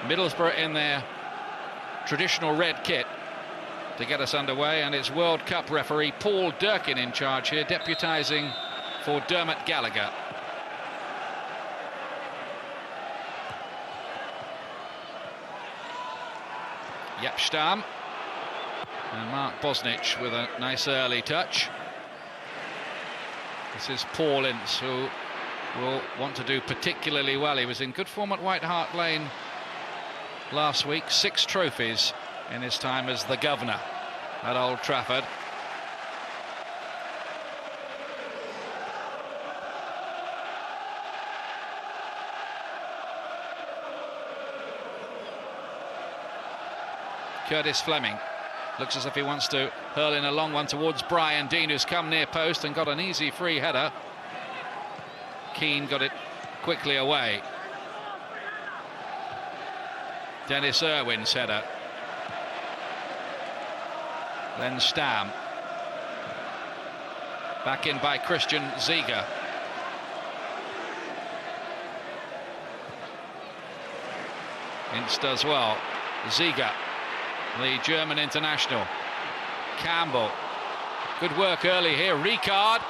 Middlesbrough in their traditional red kit to get us underway, and it's World Cup referee Paul Durkin in charge here, deputising for Dermot Gallagher. Yep, Stam and Mark Bosnich with a nice early touch. This is Paul Ince, who will want to do particularly well. He was in good form at White Hart Lane last week, 6 trophies in his time as the governor at Old Trafford. Curtis Fleming looks as if he wants to hurl in a long one towards Brian Deane, who's come near post and got an easy free header. Keane got it quickly away. Dennis Irwin's header. Then Stam. Back in by Christian Ziege. Ince does well. Ziege, the German international. Campbell. Good work early here. Ricard.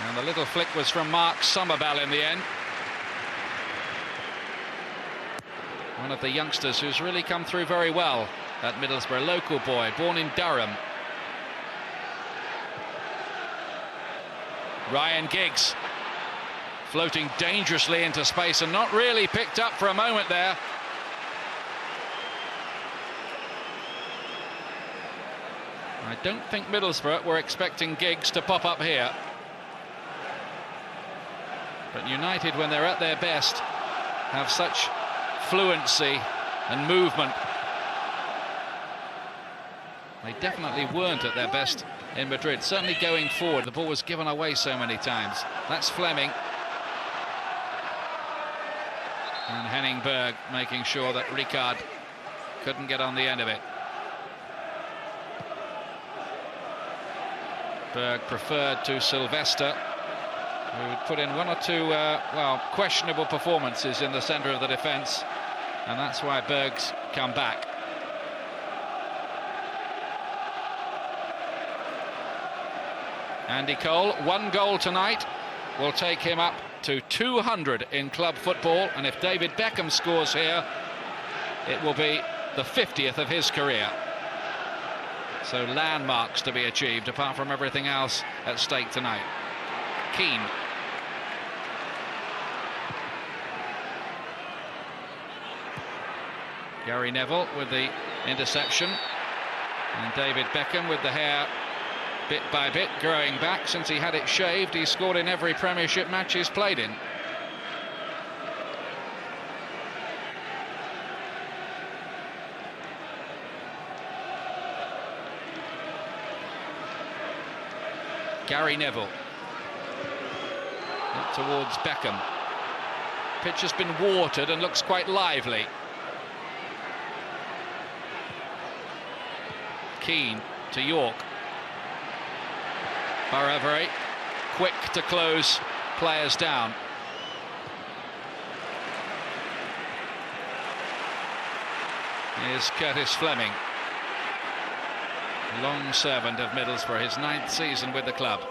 And the little flick was from Mark Summerbell in the end. One of the youngsters who's really come through very well at Middlesbrough. Local boy, born in Durham. Ryan Giggs floating dangerously into space and not really picked up for a moment there. I don't think Middlesbrough were expecting Giggs to pop up here. But United, when they're at their best, have such fluency and movement. They definitely weren't at their best in Madrid. Certainly going forward, the ball was given away so many times. That's Fleming. And Berg making sure that Ricard couldn't get on the end of it. Berg preferred to Silvestre, who would put in 1 or 2, well, questionable performances in the centre of the defence, and that's why Berg's come back. Andy Cole, 1 goal tonight, will take him up to 200 in club football, and if David Beckham scores here, it will be the 50th of his career. So landmarks to be achieved, apart from everything else at stake tonight. Keane. Gary Neville with the interception. And David Beckham with the hair bit by bit growing back. Since he had it shaved, he's scored in every Premiership match he's played in. Gary Neville up towards Beckham. Pitch has been watered and looks quite lively. Keane to Yorke. Borough very quick to close players down. Here's Curtis Fleming. Long servant of Middlesbrough, his 9th season with the club.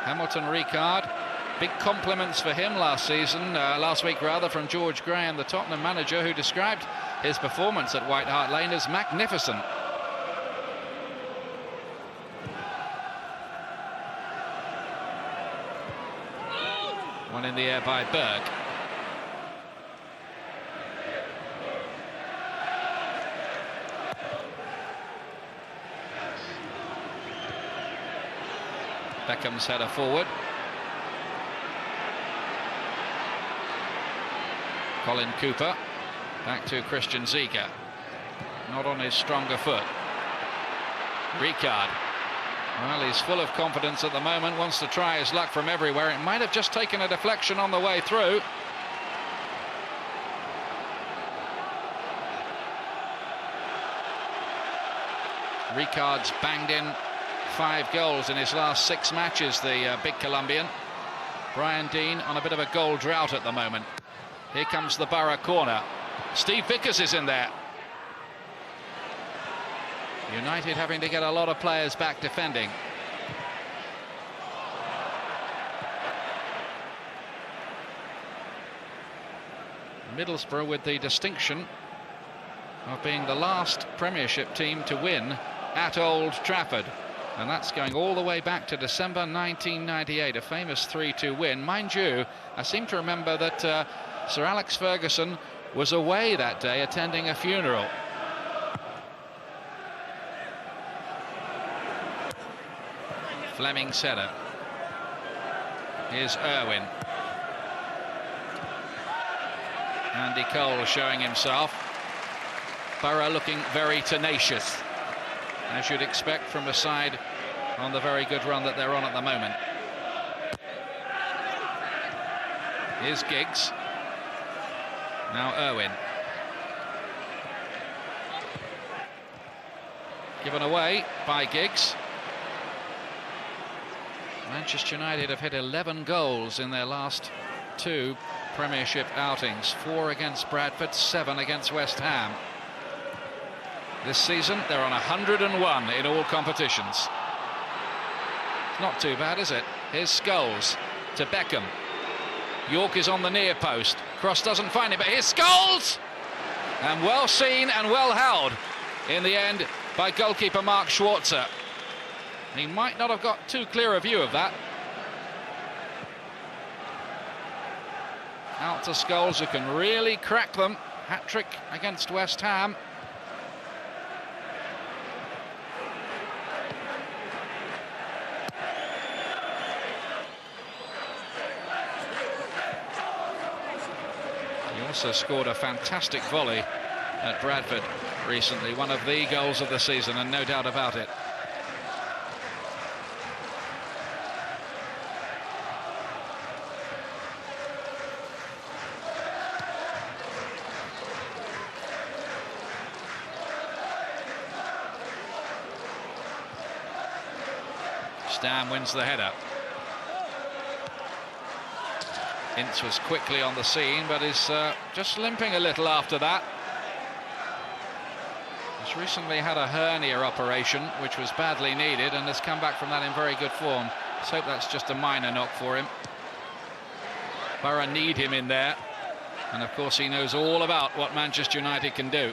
Hamilton Ricard, big compliments for him last week from George Graham, the Tottenham manager, who described his performance at White Hart Lane as magnificent. One in the air by Berg. Beckham's header forward. Colin Cooper back to Christian Ziege. Not on his stronger foot. Ricard. Well, he's full of confidence at the moment, wants to try his luck from everywhere. It might have just taken a deflection on the way through. Ricard's banged in 5 goals in his last 6 matches, the big Colombian. Brian Deane on a bit of a goal drought at the moment. Here comes the Borough corner. Steve Vickers is in there. United having to get a lot of players back defending. Middlesbrough with the distinction of being the last Premiership team to win at Old Trafford. And that's going all the way back to December 1998, a famous 3-2 win. Mind you, I seem to remember that Sir Alex Ferguson was away that day attending a funeral. Fleming setter. Here's Irwin. Andy Cole showing himself. Borough looking very tenacious, as you'd expect from a side on the very good run that they're on at the moment. Here's Giggs. Now Irwin. Given away by Giggs. Manchester United have hit 11 goals in their last 2 Premiership outings. 4 against Bradford, 7 against West Ham. This season, they're on 101 in all competitions. Not too bad, is it? Here's Scholes to Beckham. Yorke is on the near post. Cross doesn't find it, but here's Scholes! And well seen and well held in the end by goalkeeper Mark Schwarzer. He might not have got too clear a view of that. Out to Scholes, who can really crack them. Hat-trick against West Ham. He also scored a fantastic volley at Bradford recently, one of the goals of the season, and no doubt about it. Stam wins the header. Ince was quickly on the scene, but is just limping a little after that. He's recently had a hernia operation, which was badly needed, and has come back from that in very good form. Let's hope that's just a minor knock for him. Borough need him in there, and of course he knows all about what Manchester United can do.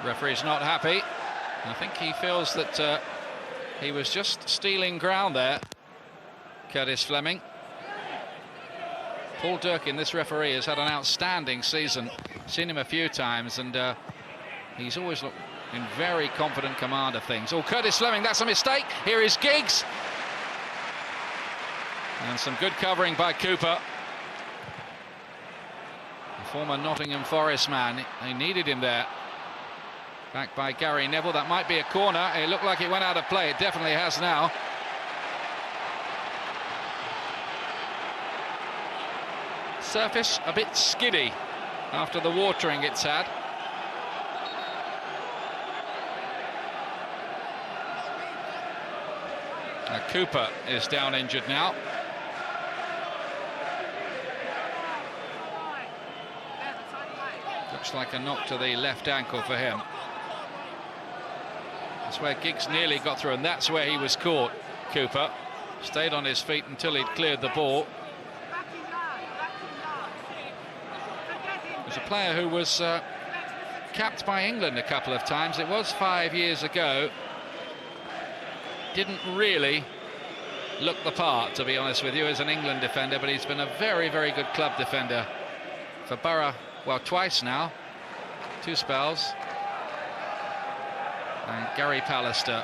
Referee's not happy. I think he feels that he was just stealing ground there, Curtis Fleming. Paul Durkin, this referee, has had an outstanding season. Seen him a few times, and he's always looked in very confident command of things. Oh, Curtis Fleming, that's a mistake. Here is Giggs. And some good covering by Cooper. The former Nottingham Forest man, they needed him there. Back by Gary Neville. That might be a corner. It looked like it went out of play. It definitely has now. Surface a bit skiddy after the watering it's had. Cooper is down injured now. Looks like a knock to the left ankle for him. That's where Giggs nearly got through, and that's where he was caught. Cooper stayed on his feet until he'd cleared the ball. There's a player who was capped by England a couple of times. It was 5 years ago. Didn't really look the part, to be honest with you, as an England defender, but he's been a very, very good club defender for Borough, well, twice now, 2 spells. And Gary Pallister,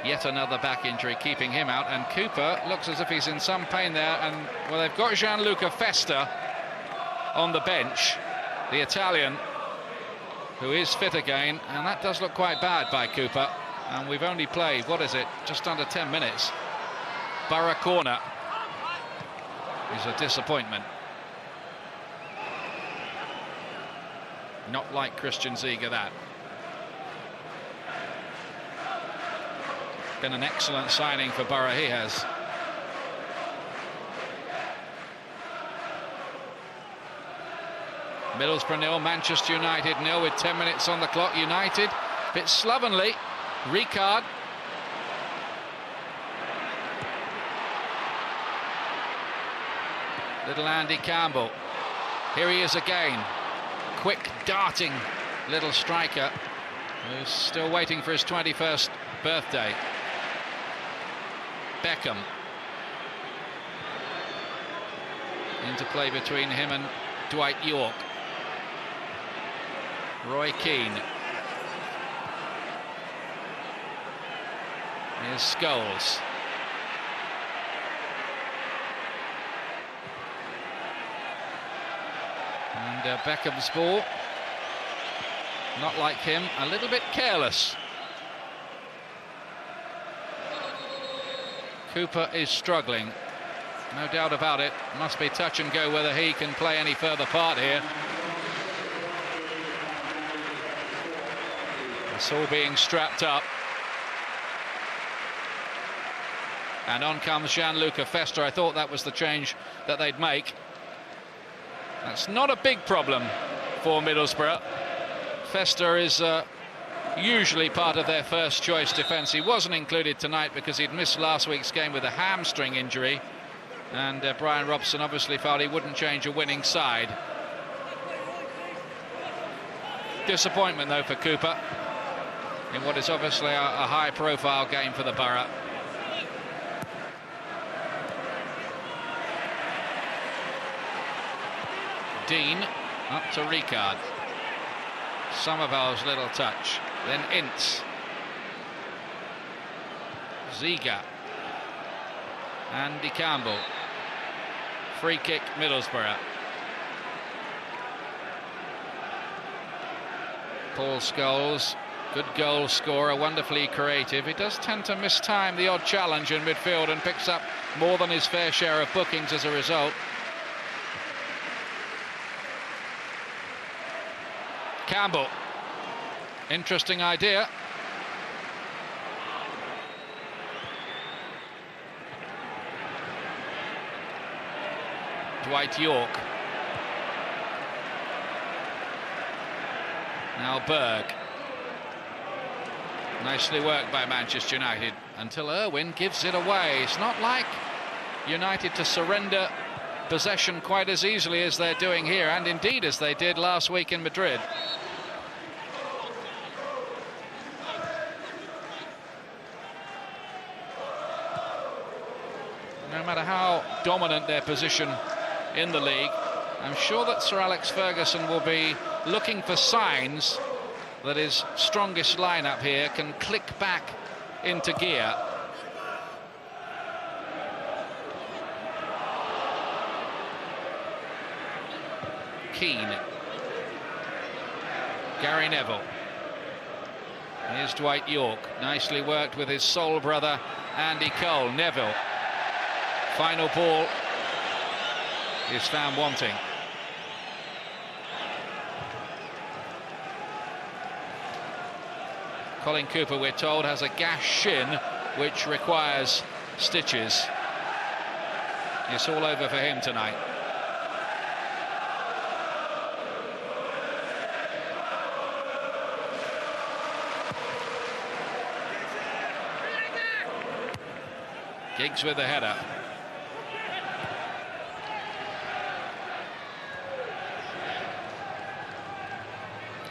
yet another back injury, keeping him out. And Cooper looks as if he's in some pain there. And, well, they've got Gianluca Festa on the bench, the Italian. who is fit again, and that does look quite bad by Cooper. And we've only played, what is it, just under 10 minutes. Borough corner is a disappointment. Not like Christian Ziege, that. Been an excellent signing for Borough, he has. Middlesbrough 0, Manchester United 0 with 10 minutes on the clock. United, a bit slovenly. Ricard. Little Andy Campbell. Here he is again. Quick, darting little striker who's still waiting for his 21st birthday. Beckham. Interplay between him and Dwight Yorke. Roy Keane. Here's Scholes. And Beckham's ball. Not like him, a little bit careless. Cooper is struggling, no doubt about it. Must be touch and go whether he can play any further part here. It's all being strapped up. And on comes Gianluca Festa. I thought that was the change that they'd make. That's not a big problem for Middlesbrough. Festa is usually part of their first choice defence. He wasn't included tonight because he'd missed last week's game with a hamstring injury. And Brian Robson obviously felt he wouldn't change a winning side. Disappointment though for Cooper in what is obviously a high-profile game for the Borough. Deane up to Ricard. Summerbell's little touch. Then Ince. Ziege. Andy Campbell. Free kick, Middlesbrough. Paul Scholes, good goal scorer, wonderfully creative. He does tend to mistime the odd challenge in midfield and picks up more than his fair share of bookings as a result. Campbell. Interesting idea. Dwight Yorke. Now Berg. Nicely worked by Manchester United until Irwin gives it away. It's not like United to surrender possession quite as easily as they're doing here, and indeed as they did last week in Madrid. No matter how dominant their position in the league, I'm sure that Sir Alex Ferguson will be looking for signs that his strongest lineup here can click back into gear. Keane. Gary Neville. Here's Dwight Yorke. Nicely worked with his soul brother Andy Cole. Neville. Final ball is found wanting. Colin Cooper, we're told, has a gashed shin which requires stitches. It's all over for him tonight. Giggs with the header.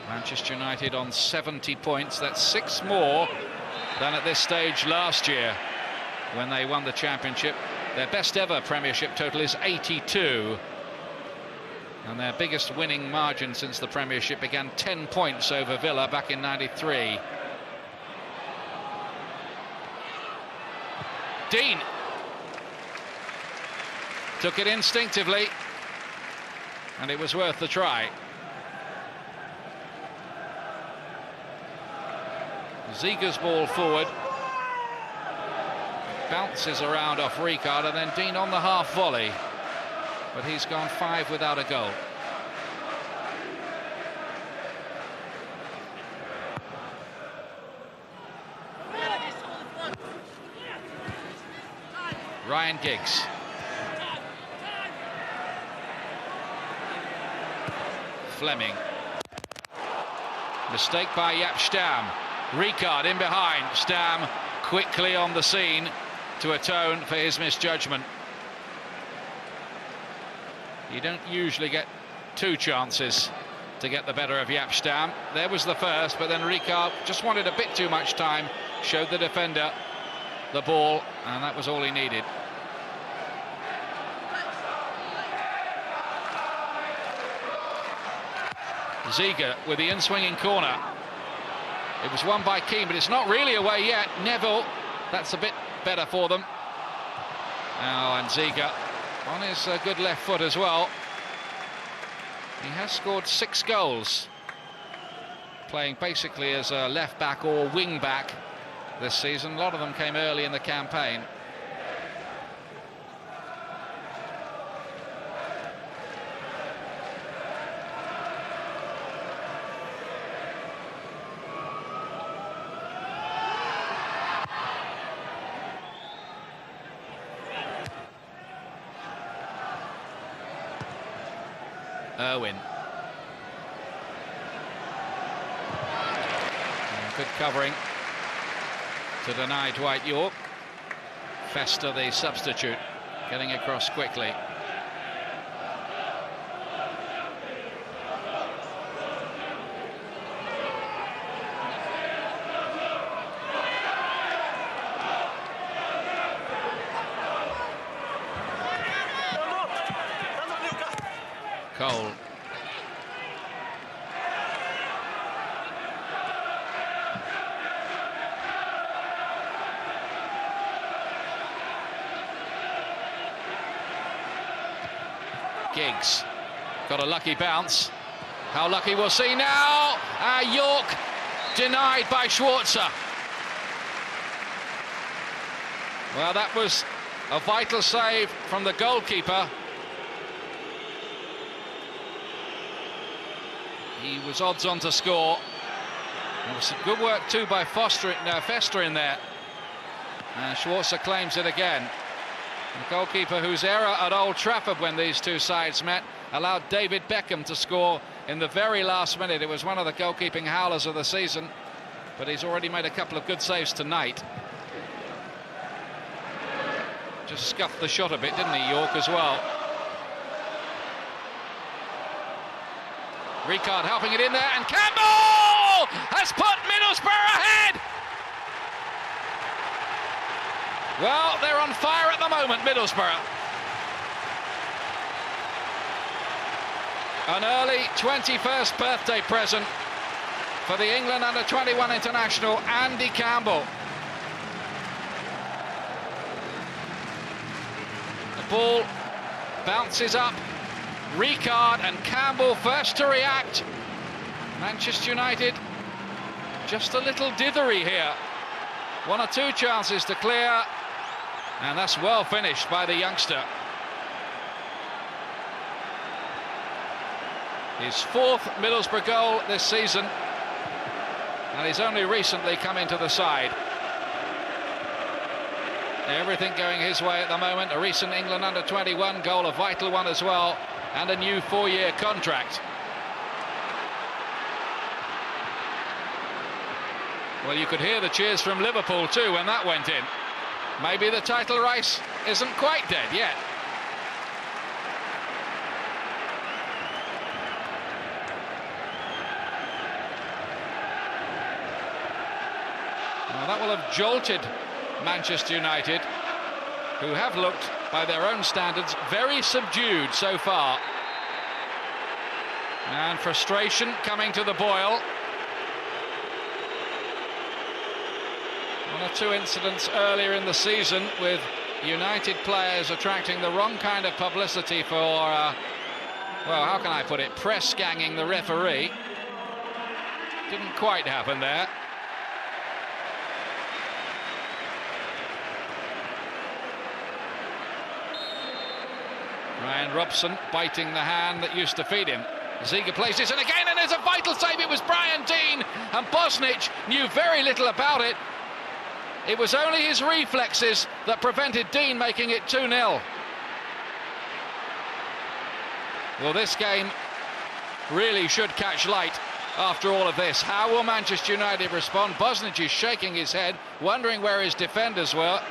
Manchester United on 70 points. That's 6 more than at this stage last year when they won the championship. Their best ever Premiership total is 82. And their biggest winning margin since the Premiership began 10 points over Villa back in '93. Deane took it instinctively, and it was worth the try. Ziege's ball forward. Bounces around off Ricard, and then Deane on the half volley. But he's gone 5 without a goal. Ryan Giggs. Fleming. Mistake by Stam. Ricard in behind. Stam quickly on the scene to atone for his misjudgment. You don't usually get 2 chances to get the better of Stam. There was the first, but then Ricard just wanted a bit too much time, showed the defender the ball, and that was all he needed. Ziege with the in-swinging corner. It was won by Keane, but it's not really away yet. Neville, that's a bit better for them. Oh, and Ziege on his good left foot as well. He has scored 6 goals, playing basically as a left back or wing back this season. A lot of them came early in the campaign. Irwin. And good covering to deny Dwight Yorke. Festa, the substitute, getting across quickly. Cole. Giggs got a lucky bounce. How lucky, we'll see now. Yorke denied by Schwarzer. Well, that was a vital save from the goalkeeper. He was odds on to score. There was some good work too by Festa in there. Schwarzer claims it again. The goalkeeper, whose error at Old Trafford when these two sides met, allowed David Beckham to score in the very last minute. It was one of the goalkeeping howlers of the season, but he's already made a couple of good saves tonight. Just scuffed the shot a bit, didn't he, Yorke, as well? Ricard helping it in there, and Campbell has put Middlesbrough ahead! Well, they're on fire at the moment, Middlesbrough. An early 21st birthday present for the England under-21 international, Andy Campbell. The ball bounces up. Ricard and Campbell first to react. Manchester United just a little dithery here. 1 or 2 chances to clear, and that's well finished by the youngster. His 4th Middlesbrough goal this season, and he's only recently come into the side. Everything going his way at the moment. A recent England under-21 goal, a vital one as well, and a new 4-year contract. Well, you could hear the cheers from Liverpool too when that went in. Maybe the title race isn't quite dead yet. Well, that will have jolted Manchester United, who have looked, by their own standards, very subdued so far. And frustration coming to the boil. 1 or 2 incidents earlier in the season with United players attracting the wrong kind of publicity for, well, how can I put it, press ganging the referee. Didn't quite happen there. And Robson biting the hand that used to feed him. Ziege plays it in again, and there's a vital save. It was Brian Deane, and Bosnich knew very little about it. It was only his reflexes that prevented Deane making it 2-0. Well, this game really should catch light after all of this. How will Manchester United respond? Bosnich is shaking his head, wondering where his defenders were.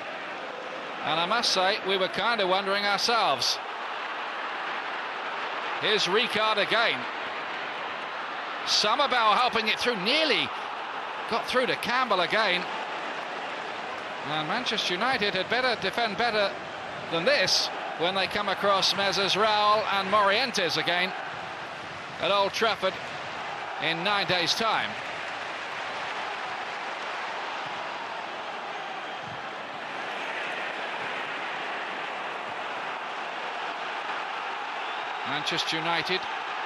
And I must say, we were kind of wondering ourselves. Here's Ricard again. Summerbell helping it through, nearly got through to Campbell again. And Manchester United had better defend better than this when they come across Mezes Raul and Morientes again at Old Trafford in 9 days' time. Manchester United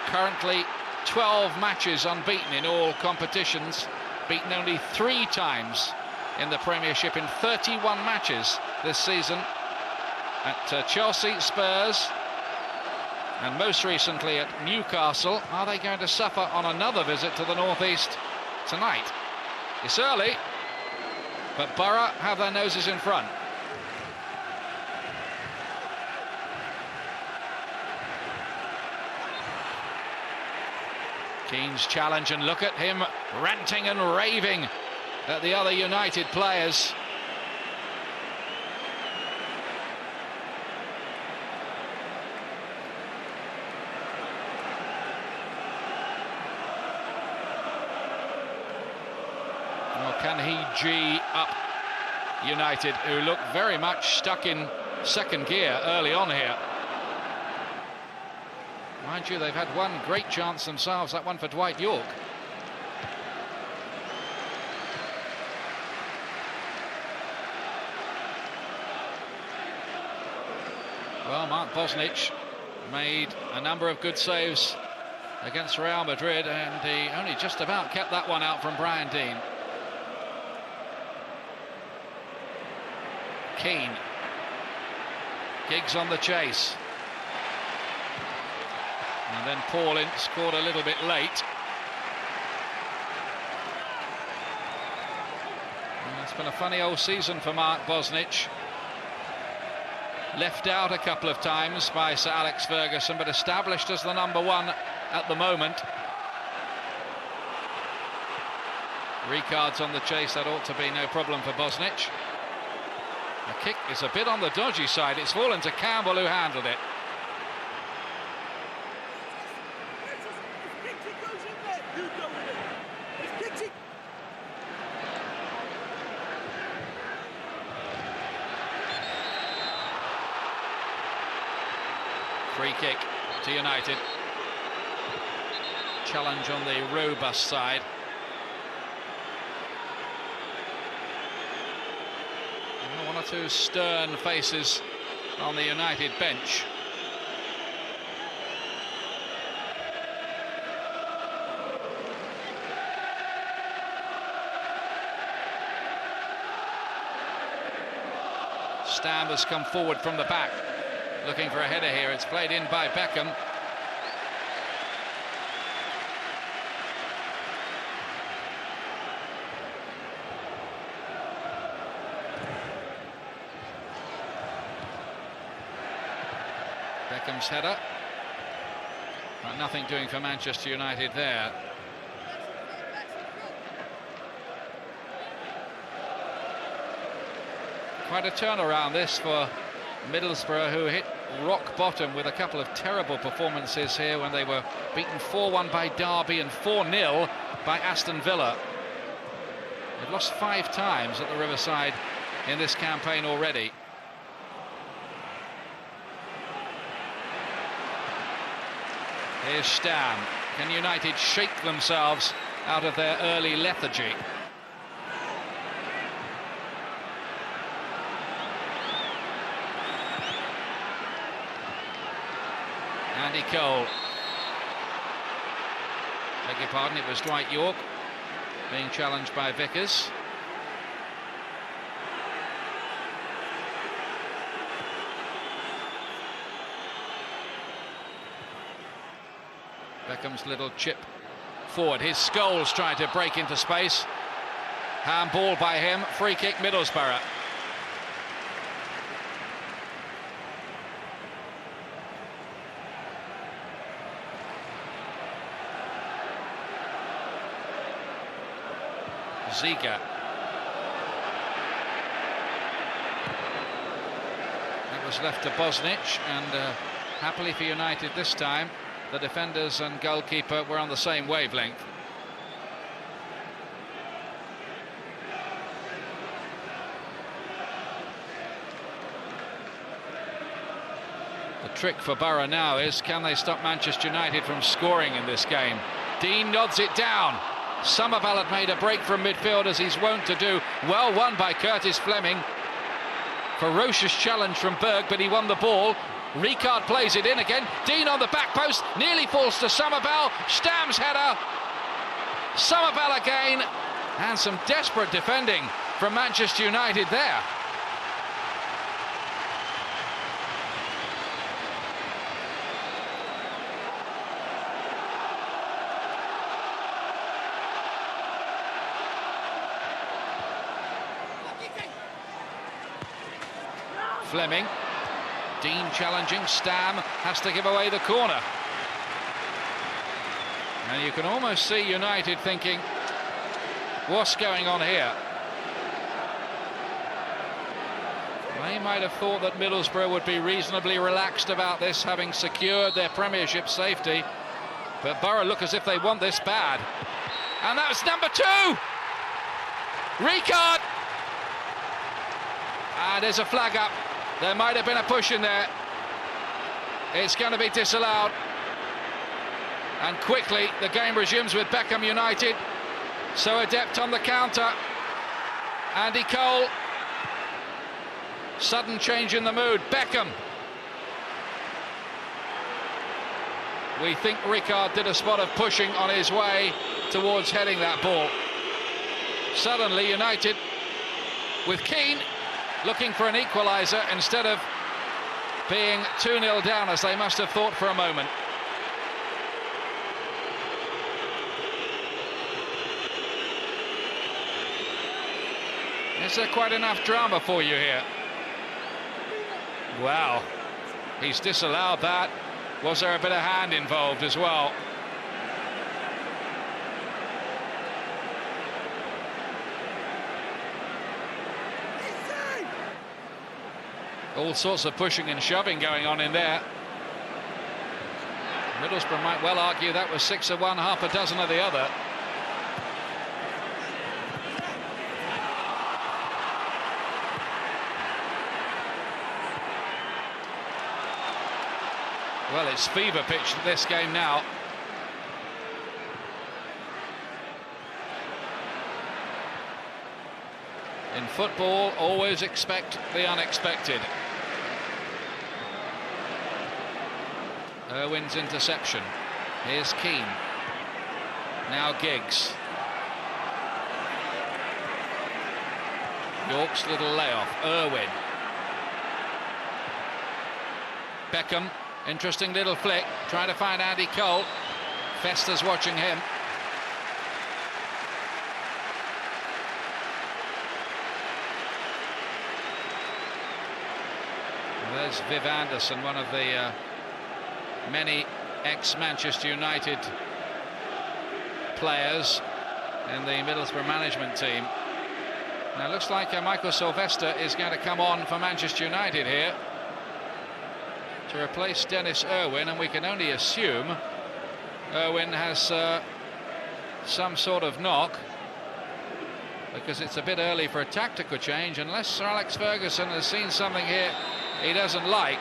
currently 12 matches unbeaten in all competitions, beaten only 3 times in the Premiership in 31 matches this season at Chelsea, Spurs, and most recently at Newcastle. Are they going to suffer on another visit to the northeast tonight? It's early, but Borough have their noses in front. Keane's challenge, and look at him ranting and raving at the other United players. Well, can he G up United, who look very much stuck in second gear early on here? Mind you, they've had one great chance themselves, that one for Dwight Yorke. Well, Mark Bosnich made a number of good saves against Real Madrid, and he only just about kept that one out from Brian Deane. Keane. Giggs on the chase. And then Paul Ince scored a little bit late. And it's been a funny old season for Mark Bosnich. Left out a couple of times by Sir Alex Ferguson, but established as the number 1 at the moment. Ricard's on the chase, that ought to be no problem for Bosnich. The kick is a bit on the dodgy side. It's fallen to Campbell, who handled it. Free kick to United. Challenge on the robust side. One or two stern faces on the United bench. Stam has come forward from the back, looking for a header here. It's played in by Beckham. Beckham's header, but nothing doing for Manchester United there. Quite a turnaround this for Middlesbrough, who hit rock bottom with a couple of terrible performances here when they were beaten 4-1 by Derby and 4-0 by Aston Villa. They've lost 5 times at the Riverside in this campaign already. Here's Stam. Can United shake themselves out of their early lethargy? Andy Cole. Beg your pardon, it was Dwight Yorke being challenged by Vickers. Beckham's little chip forward. His Scholes trying to break into space. Handball by him. Free kick Middlesbrough. Ziege. It was left to Bosnich, and happily for United this time, the defenders and goalkeeper were on the same wavelength. The trick for Borough now is, can they stop Manchester United from scoring in this game? Deane nods it down. Summerbell had made a break from midfield, as he's wont to do. Well won by Curtis Fleming. Ferocious challenge from Berg, but he won the ball. Ricard plays it in again. Deane on the back post, nearly falls to Summerbell. Stam's header. Summerbell again. And some desperate defending from Manchester United there. Fleming. Deane challenging. Stam has to give away the corner. And you can almost see United thinking, what's going on here? They might have thought that Middlesbrough would be reasonably relaxed about this, having secured their Premiership safety. But Borough look as if they want this bad. And that was number 2! Ricard! And there's a flag up. There might have been a push in there. It's going to be disallowed. And quickly the game resumes with Beckham United so adept on the counter. Andy Cole. Sudden change in the mood. Beckham. We think Ricard did a spot of pushing on his way towards heading that ball. Suddenly United with Keane looking for an equaliser instead of being 2-0 down, as they must have thought for a moment. Is there quite enough drama for you here? Wow, he's disallowed that. Was there a bit of hand involved as well? All sorts of pushing and shoving going on in there. Middlesbrough might well argue that was 6 of one, half a dozen of the other. Well, it's fever pitch at this game now. In football, always expect the unexpected. Irwin's interception. Here's Keane. Now Giggs. Yorke's little layoff. Irwin. Beckham. Interesting little flick. Trying to find Andy Cole. Festa's watching him. There's Viv Anderson, one of the many ex-Manchester United players in the Middlesbrough management team. Now it looks like Michael Silvestre is going to come on for Manchester United here to replace Dennis Irwin, and we can only assume Irwin has some sort of knock, because it's a bit early for a tactical change, unless Sir Alex Ferguson has seen something here he doesn't like.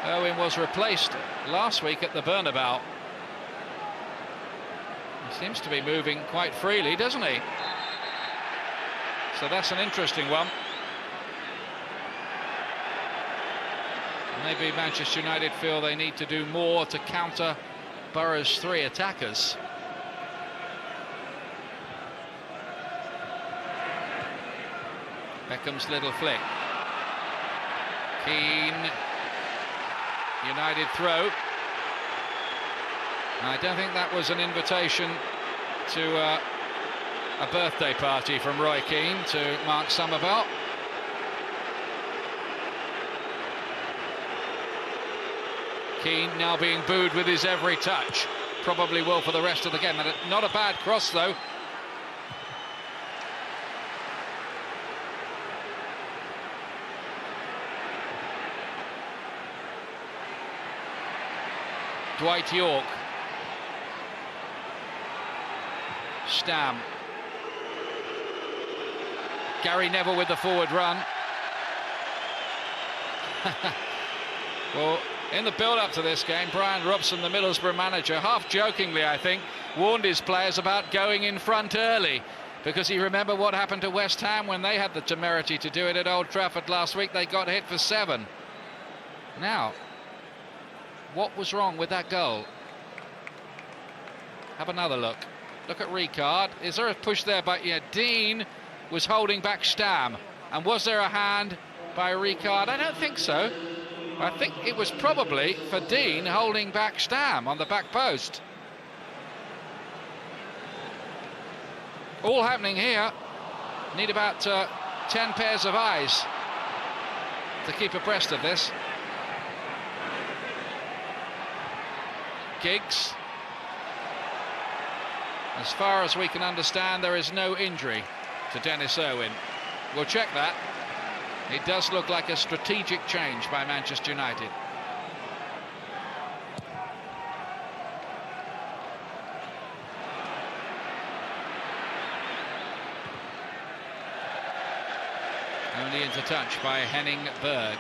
Irwin was replaced last week at the Bernabeu. He seems to be moving quite freely, doesn't he? So that's an interesting one. Maybe Manchester United feel they need to do more to counter Borough's 3 attackers. Beckham's little flick. Keane. United throw. I don't think that was an invitation to a birthday party from Roy Keane to Mark Summerbell. Keane now being booed with his every touch. Probably will for the rest of the game. Not a bad cross, though. Dwight Yorke. Stam. Gary Neville with the forward run. Well, in the build-up to this game, Brian Robson, the Middlesbrough manager, half jokingly, I think, warned his players about going in front early, because he remembered what happened to West Ham when they had the temerity to do it at Old Trafford last week. They got hit for 7. Now, what was wrong with that goal? Have another look. Look at Ricard. Is there a push there? But yeah, Deane was holding back Stam. And was there a hand by Ricard? I don't think so. I think it was probably for Deane holding back Stam on the back post. All happening here. Need about 10 pairs of eyes to keep abreast of this. Giggs. As far as we can understand, there is no injury to Dennis Irwin. We'll check that. It does look like a strategic change by Manchester United. Only into touch by Henning Berg.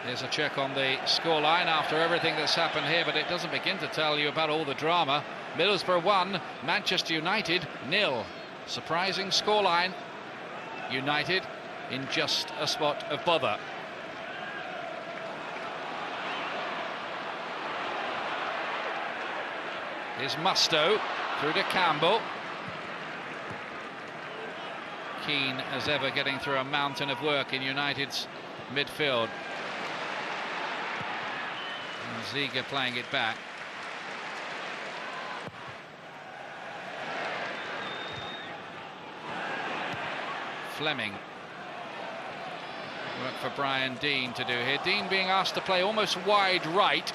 Here's a check on the scoreline after everything that's happened here, but it doesn't begin to tell you about all the drama. Middlesbrough 1, Manchester United 0. Surprising scoreline. United in just a spot of bother. Here's Mustoe through to Campbell. Keane, as ever, getting through a mountain of work in United's midfield. Ziege playing it back. Fleming. Work for Brian Deane to do here. Deane being asked to play almost wide right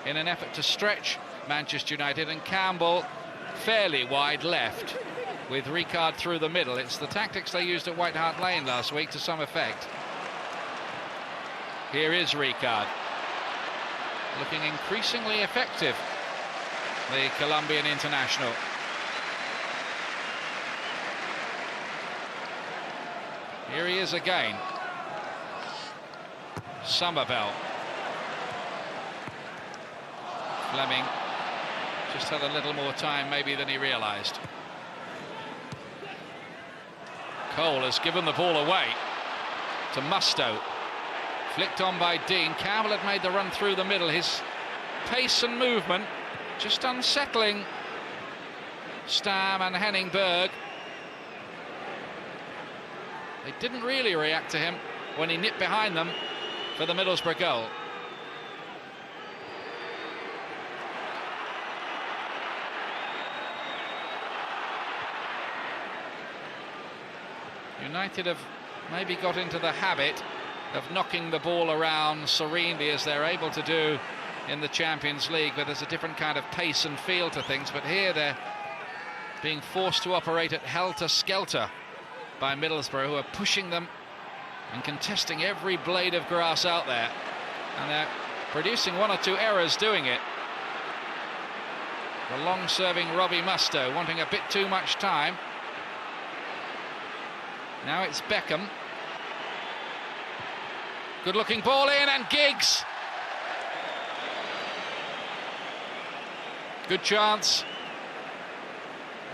in an effort to stretch Manchester United, and Campbell fairly wide left with Ricard through the middle. It's the tactics they used at White Hart Lane last week to some effect. Here is Ricard. Looking increasingly effective, the Colombian international. Here he is again. Summerbell. Fleming just had a little more time maybe than he realised. Cole has given the ball away to Mustoe. Flicked on by Deane. Campbell had made the run through the middle. His pace and movement just unsettling Stam and Henning Berg. They didn't really react to him when he nipped behind them for the Middlesbrough goal. United have maybe got into the habit of knocking the ball around serenely, as they're able to do in the Champions League, but there's a different kind of pace and feel to things. But here they're being forced to operate at helter-skelter by Middlesbrough, who are pushing them and contesting every blade of grass out there, and they're producing one or two errors doing it. The long-serving Robbie Mustoe wanting a bit too much time. Now it's Beckham. Good looking ball in, and Giggs. Good chance.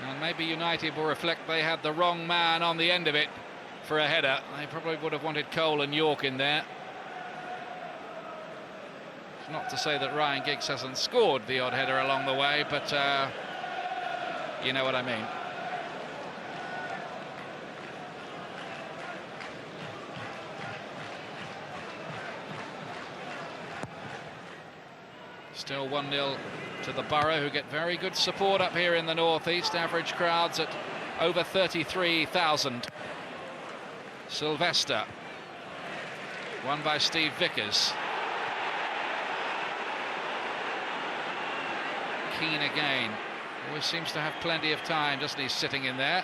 And maybe United will reflect they had the wrong man on the end of it for a header. They probably would have wanted Cole and Yorke in there. It's not to say that Ryan Giggs hasn't scored the odd header along the way, but you know what I mean. Still 1-0 to the Borough, who get very good support up here in the northeast. Average crowds at over 33,000. Silvestre, won by Steve Vickers. Keane again. Always seems to have plenty of time, doesn't he, sitting in there?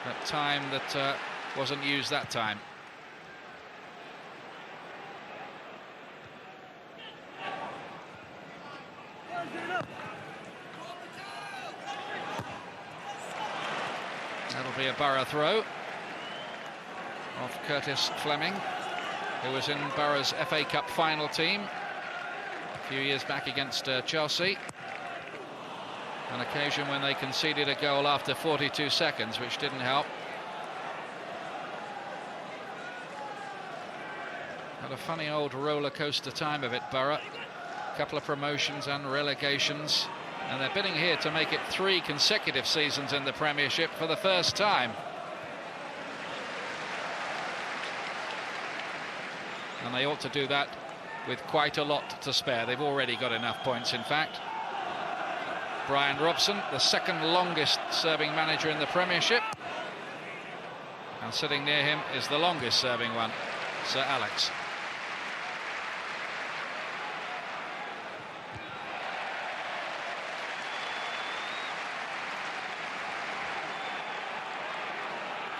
That time that wasn't used that time. That'll be a Borough throw off Curtis Fleming, who was in Borough's FA Cup final team a few years back against Chelsea. An occasion when they conceded a goal after 42 seconds, which didn't help. Had a funny old roller coaster time of it, Borough. A couple of promotions and relegations, and they're bidding here to make it 3 consecutive seasons in the Premiership for the first time. And they ought to do that with quite a lot to spare. They've already got enough points, in fact. Brian Robson, the second longest serving manager in the Premiership, and sitting near him is the longest serving one, Sir Alex.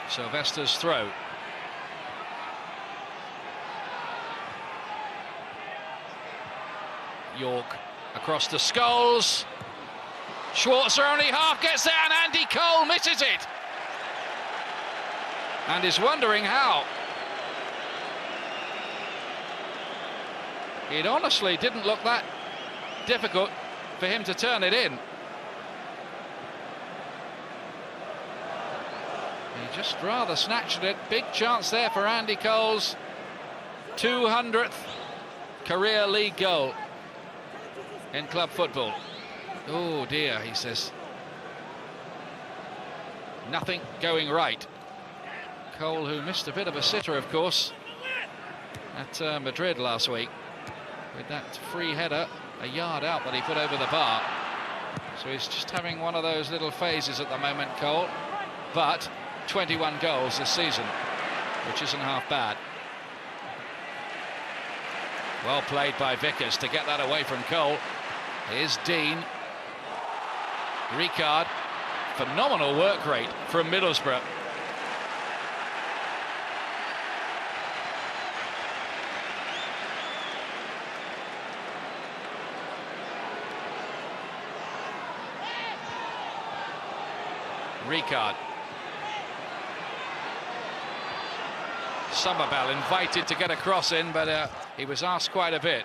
Silvestre's throw. Yorke across to Scholes. Schwarzer only half gets there, and Andy Cole misses it. And is wondering how. It honestly didn't look that difficult for him to turn it in. He just rather snatched it. Big chance there for Andy Cole's 200th career league goal in club football. Oh dear, he says. Nothing going right. Cole, who missed a bit of a sitter, of course, at Madrid last week, with that free header a yard out that he put over the bar. So he's just having one of those little phases at the moment, Cole. But 21 goals this season, which isn't half bad. Well played by Vickers to get that away from Cole. Here's Deane. Ricard, phenomenal work rate from Middlesbrough. Ricard. Summerbell invited to get a cross in, but he was asked quite a bit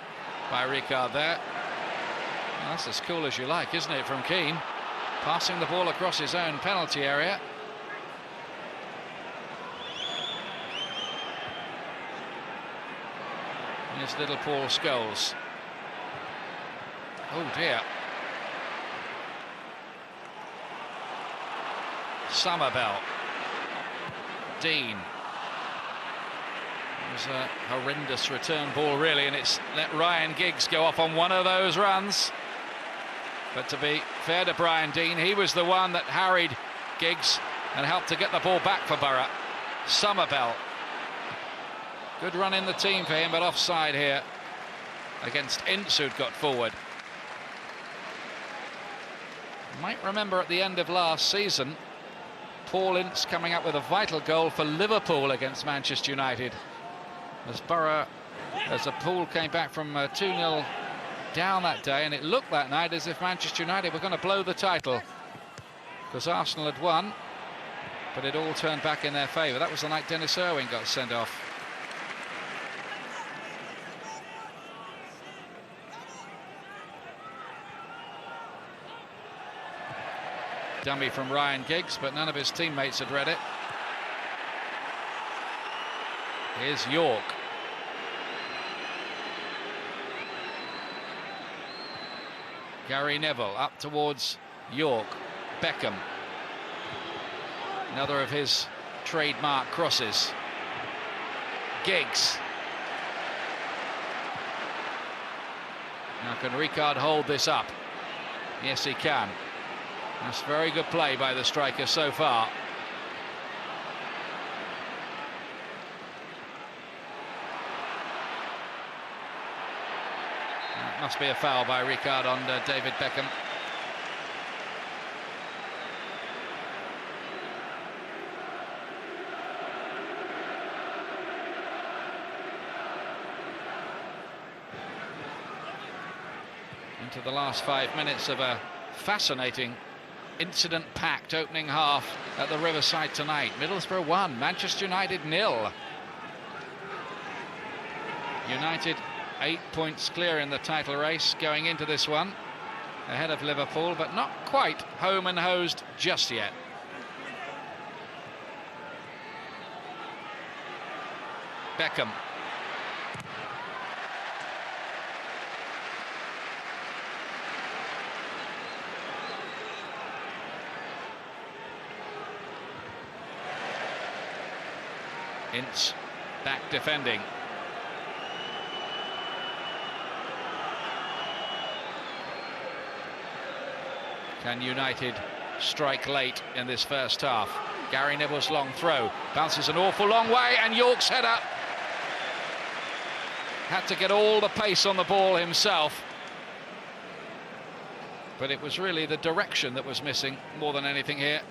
by Ricard there. Well, that's as cool as you like, isn't it, from Keane? Passing the ball across his own penalty area. Here's little Paul Scholes. Oh dear. Summerbell. Deane. It was a horrendous return ball, really, and it's let Ryan Giggs go off on one of those runs. But to be fair to Brian Deane, he was the one that harried Giggs and helped to get the ball back for Borough. Summerbell. Good run in the team for him, but offside here against Ince, who'd got forward. You might remember at the end of last season, Paul Ince coming up with a vital goal for Liverpool against Manchester United. As a Pool came back from 2-0 down that day, and it looked that night as if Manchester United were going to blow the title, because Arsenal had won, but it all turned back in their favour. That was the night Dennis Irwin got sent off. Dummy from Ryan Giggs, but none of his teammates had read it. Here's Yorke. Gary Neville up towards Yorke. Beckham. Another of his trademark crosses. Giggs. Now, can Ricard hold this up? Yes, he can. That's very good play by the striker so far. That must be a foul by Ricard on David Beckham. Into the last 5 minutes of a fascinating incident-packed opening half at the Riverside tonight. Middlesbrough 1, Manchester United 0. United 8 points clear in the title race going into this one, ahead of Liverpool, but not quite home and hosed just yet. Beckham. Ince back defending. Can United strike late in this first half? Gary Neville's long throw bounces an awful long way, and Yorke's header had to get all the pace on the ball himself, but it was really the direction that was missing more than anything here.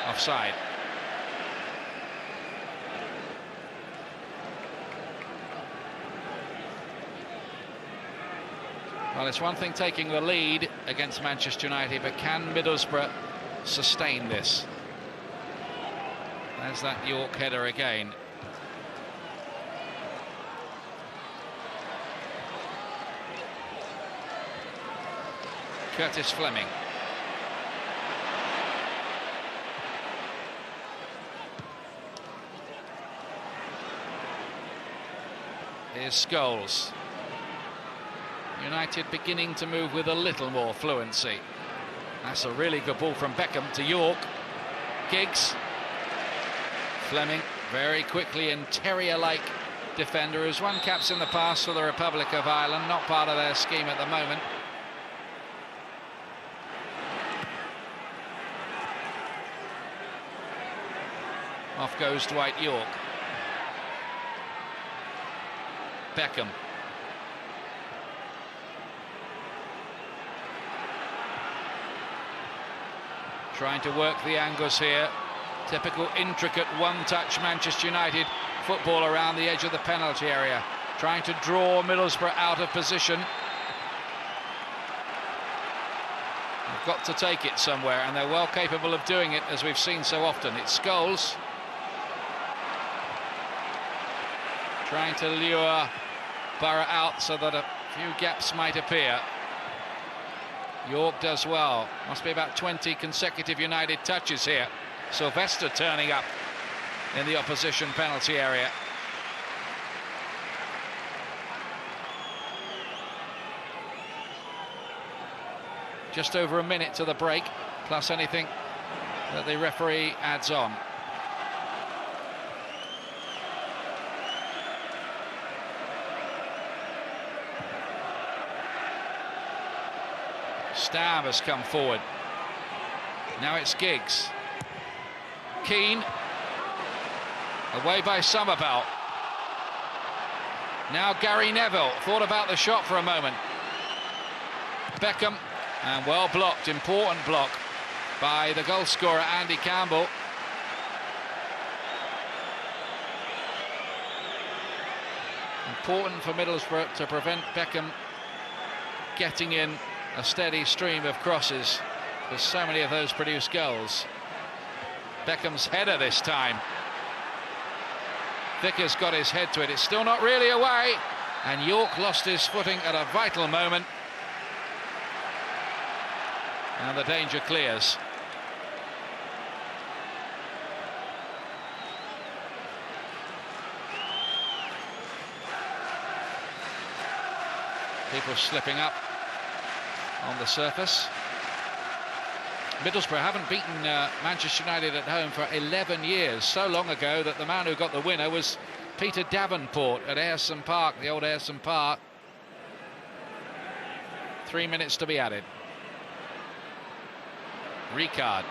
Offside. Well, it's one thing taking the lead against Manchester United, but can Middlesbrough sustain this? There's that Yorke header again. Curtis Fleming. Here's Scholes. United beginning to move with a little more fluency. That's a really good ball from Beckham to Yorke. Giggs. Fleming, very quickly and terrier-like defender, who's won caps in the past for the Republic of Ireland, not part of their scheme at the moment. Off goes Dwight Yorke. Beckham. Trying to work the angles here. Typical intricate one-touch Manchester United football around the edge of the penalty area. Trying to draw Middlesbrough out of position. They've got to take it somewhere, and they're well capable of doing it, as we've seen so often. It's Scholes trying to lure Borough out so that a few gaps might appear. Yorke does well. Must be about 20 consecutive United touches here. Silvestre turning up in the opposition penalty area. Just over a minute to the break, plus anything that the referee adds on. Stam has come forward. Now it's Giggs. Keane. Away by Summerbell. Now Gary Neville. Thought about the shot for a moment. Beckham. And well blocked. Important block by the goal scorer Andy Campbell. Important for Middlesbrough to prevent Beckham getting in a steady stream of crosses, because so many of those produce goals. Beckham's header this time. Vickers got his head to it. It's still not really away, and Yorke lost his footing at a vital moment. And the danger clears. People slipping up on the surface. Middlesbrough haven't beaten Manchester United at home for 11 years. So long ago that the man who got the winner was Peter Davenport at Ayresome Park, the old Ayresome Park. 3 minutes to be added. Ricard.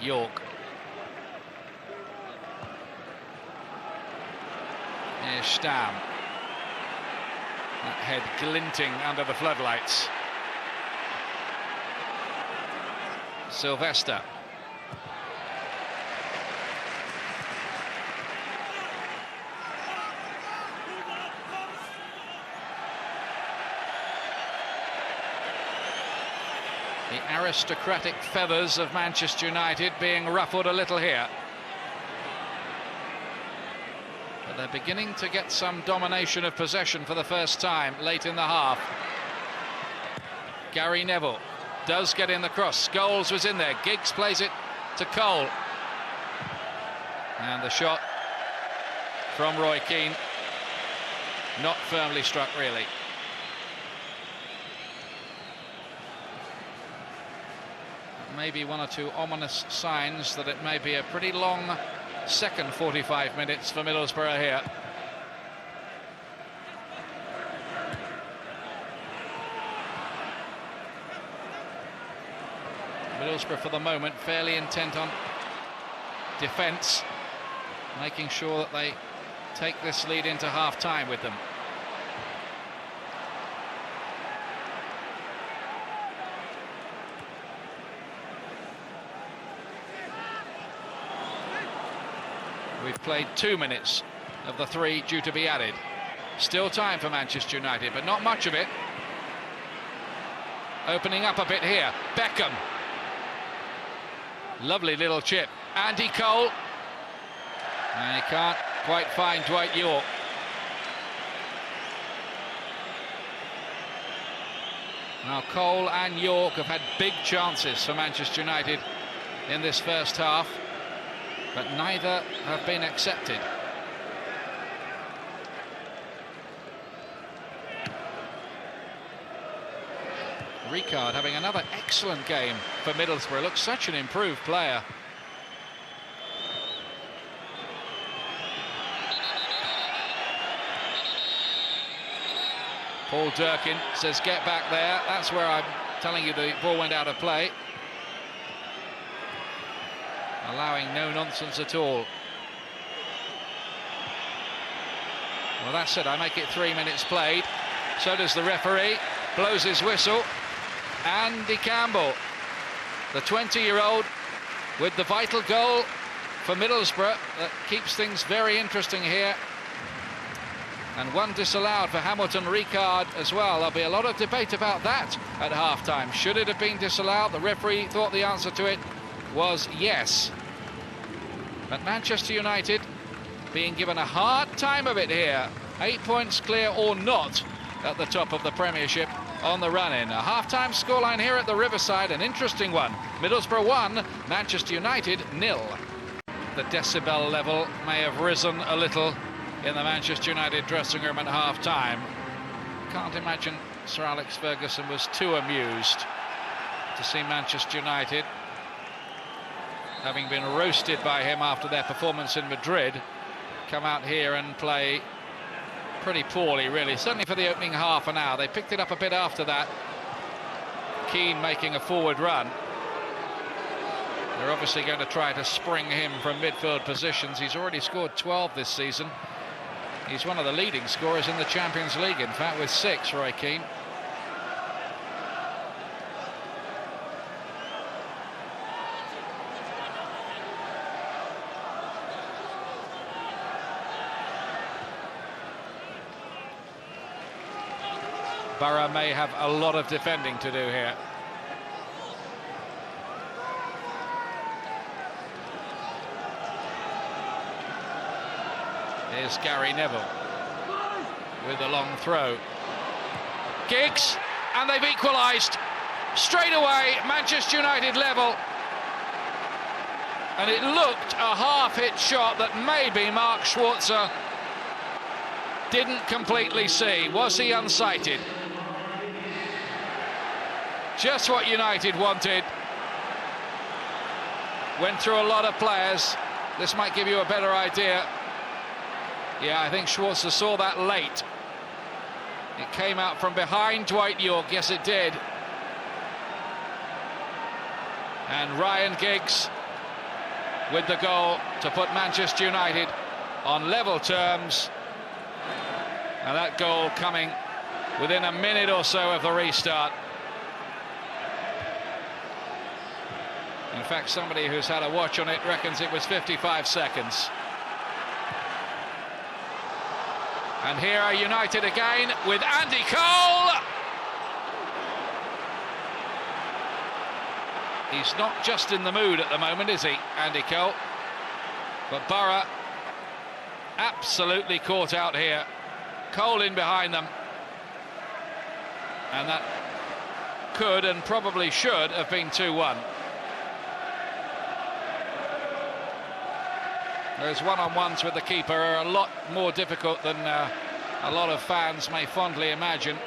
Yorke. Here's Stam. That head glinting under the floodlights. Silvestre. The aristocratic feathers of Manchester United being ruffled a little here. But they're beginning to get some domination of possession for the first time late in the half. Gary Neville does get in the cross. Scholes was in there. Giggs plays it to Cole. And the shot from Roy Keane, not firmly struck really. Maybe one or two ominous signs that it may be a pretty long second 45 minutes for Middlesbrough here. Middlesbrough for the moment fairly intent on defence, making sure that they take this lead into half-time with them. We've played 2 minutes of the 3 due to be added. Still time for Manchester United, but not much of it. Opening up a bit here. Beckham. Lovely little chip. Andy Cole. And he can't quite find Dwight Yorke. Now Cole and Yorke have had big chances for Manchester United in this first half, but neither have been accepted. Ricard having another excellent game for Middlesbrough. Looks such an improved player. Paul Durkin says get back there. That's where I'm telling you the ball went out of play. Allowing no nonsense at all. Well, that's it. I make it 3 minutes played. So does the referee. Blows his whistle. Andy Campbell, the 20-year-old, with the vital goal for Middlesbrough that keeps things very interesting here. And one disallowed for Hamilton Ricard as well. There'll be a lot of debate about that at half-time. Should it have been disallowed? The referee thought the answer to it was yes. But Manchester United being given a hard time of it here. 8 points clear or not at the top of the Premiership on the run-in. A half-time scoreline here at the Riverside, an interesting one. Middlesbrough 1, Manchester United 0. The decibel level may have risen a little in the Manchester United dressing room at half-time. Can't imagine Sir Alex Ferguson was too amused to see Manchester United, having been roasted by him after their performance in Madrid, come out here and play pretty poorly, really. Certainly for the opening half an hour. They picked it up a bit after that. Keane making a forward run. They're obviously going to try to spring him from midfield positions. He's already scored 12 this season. He's one of the leading scorers in the Champions League, in fact, with 6, Roy Keane. Borough may have a lot of defending to do here. Here's Gary Neville with a long throw. Giggs, and they've equalised. Straight away, Manchester United level. And it looked a half-hit shot that maybe Mark Schwarzer didn't completely see. Was he unsighted? Just what United wanted. Went through a lot of players. This might give you a better idea. Yeah, I think Schwarzer saw that late. It came out from behind Dwight Yorke. Yes, it did. And Ryan Giggs with the goal to put Manchester United on level terms. And that goal coming within a minute or so of the restart. In fact, somebody who's had a watch on it reckons it was 55 seconds. And here are United again with Andy Cole. He's not just in the mood at the moment, is he, Andy Cole? But Borough absolutely caught out here. Cole in behind them. And that could and probably should have been 2-1. Those one-on-ones with the keeper are a lot more difficult than a lot of fans may fondly imagine.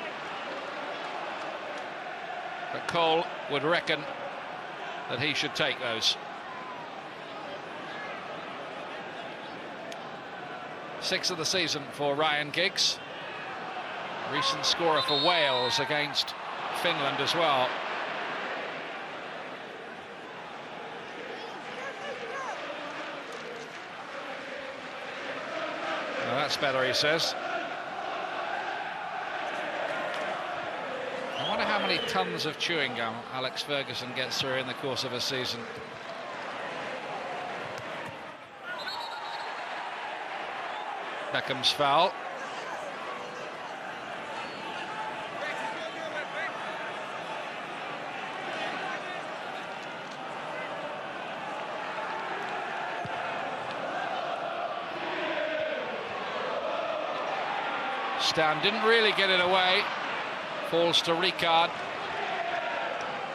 But Cole would reckon that he should take those. 6th of the season for Ryan Giggs. Recent scorer for Wales against Finland as well. Well, that's better, he says. I wonder how many tons of chewing gum Alex Ferguson gets through in the course of a season. Beckham's foul. Stam didn't really get it away. Falls to Ricard.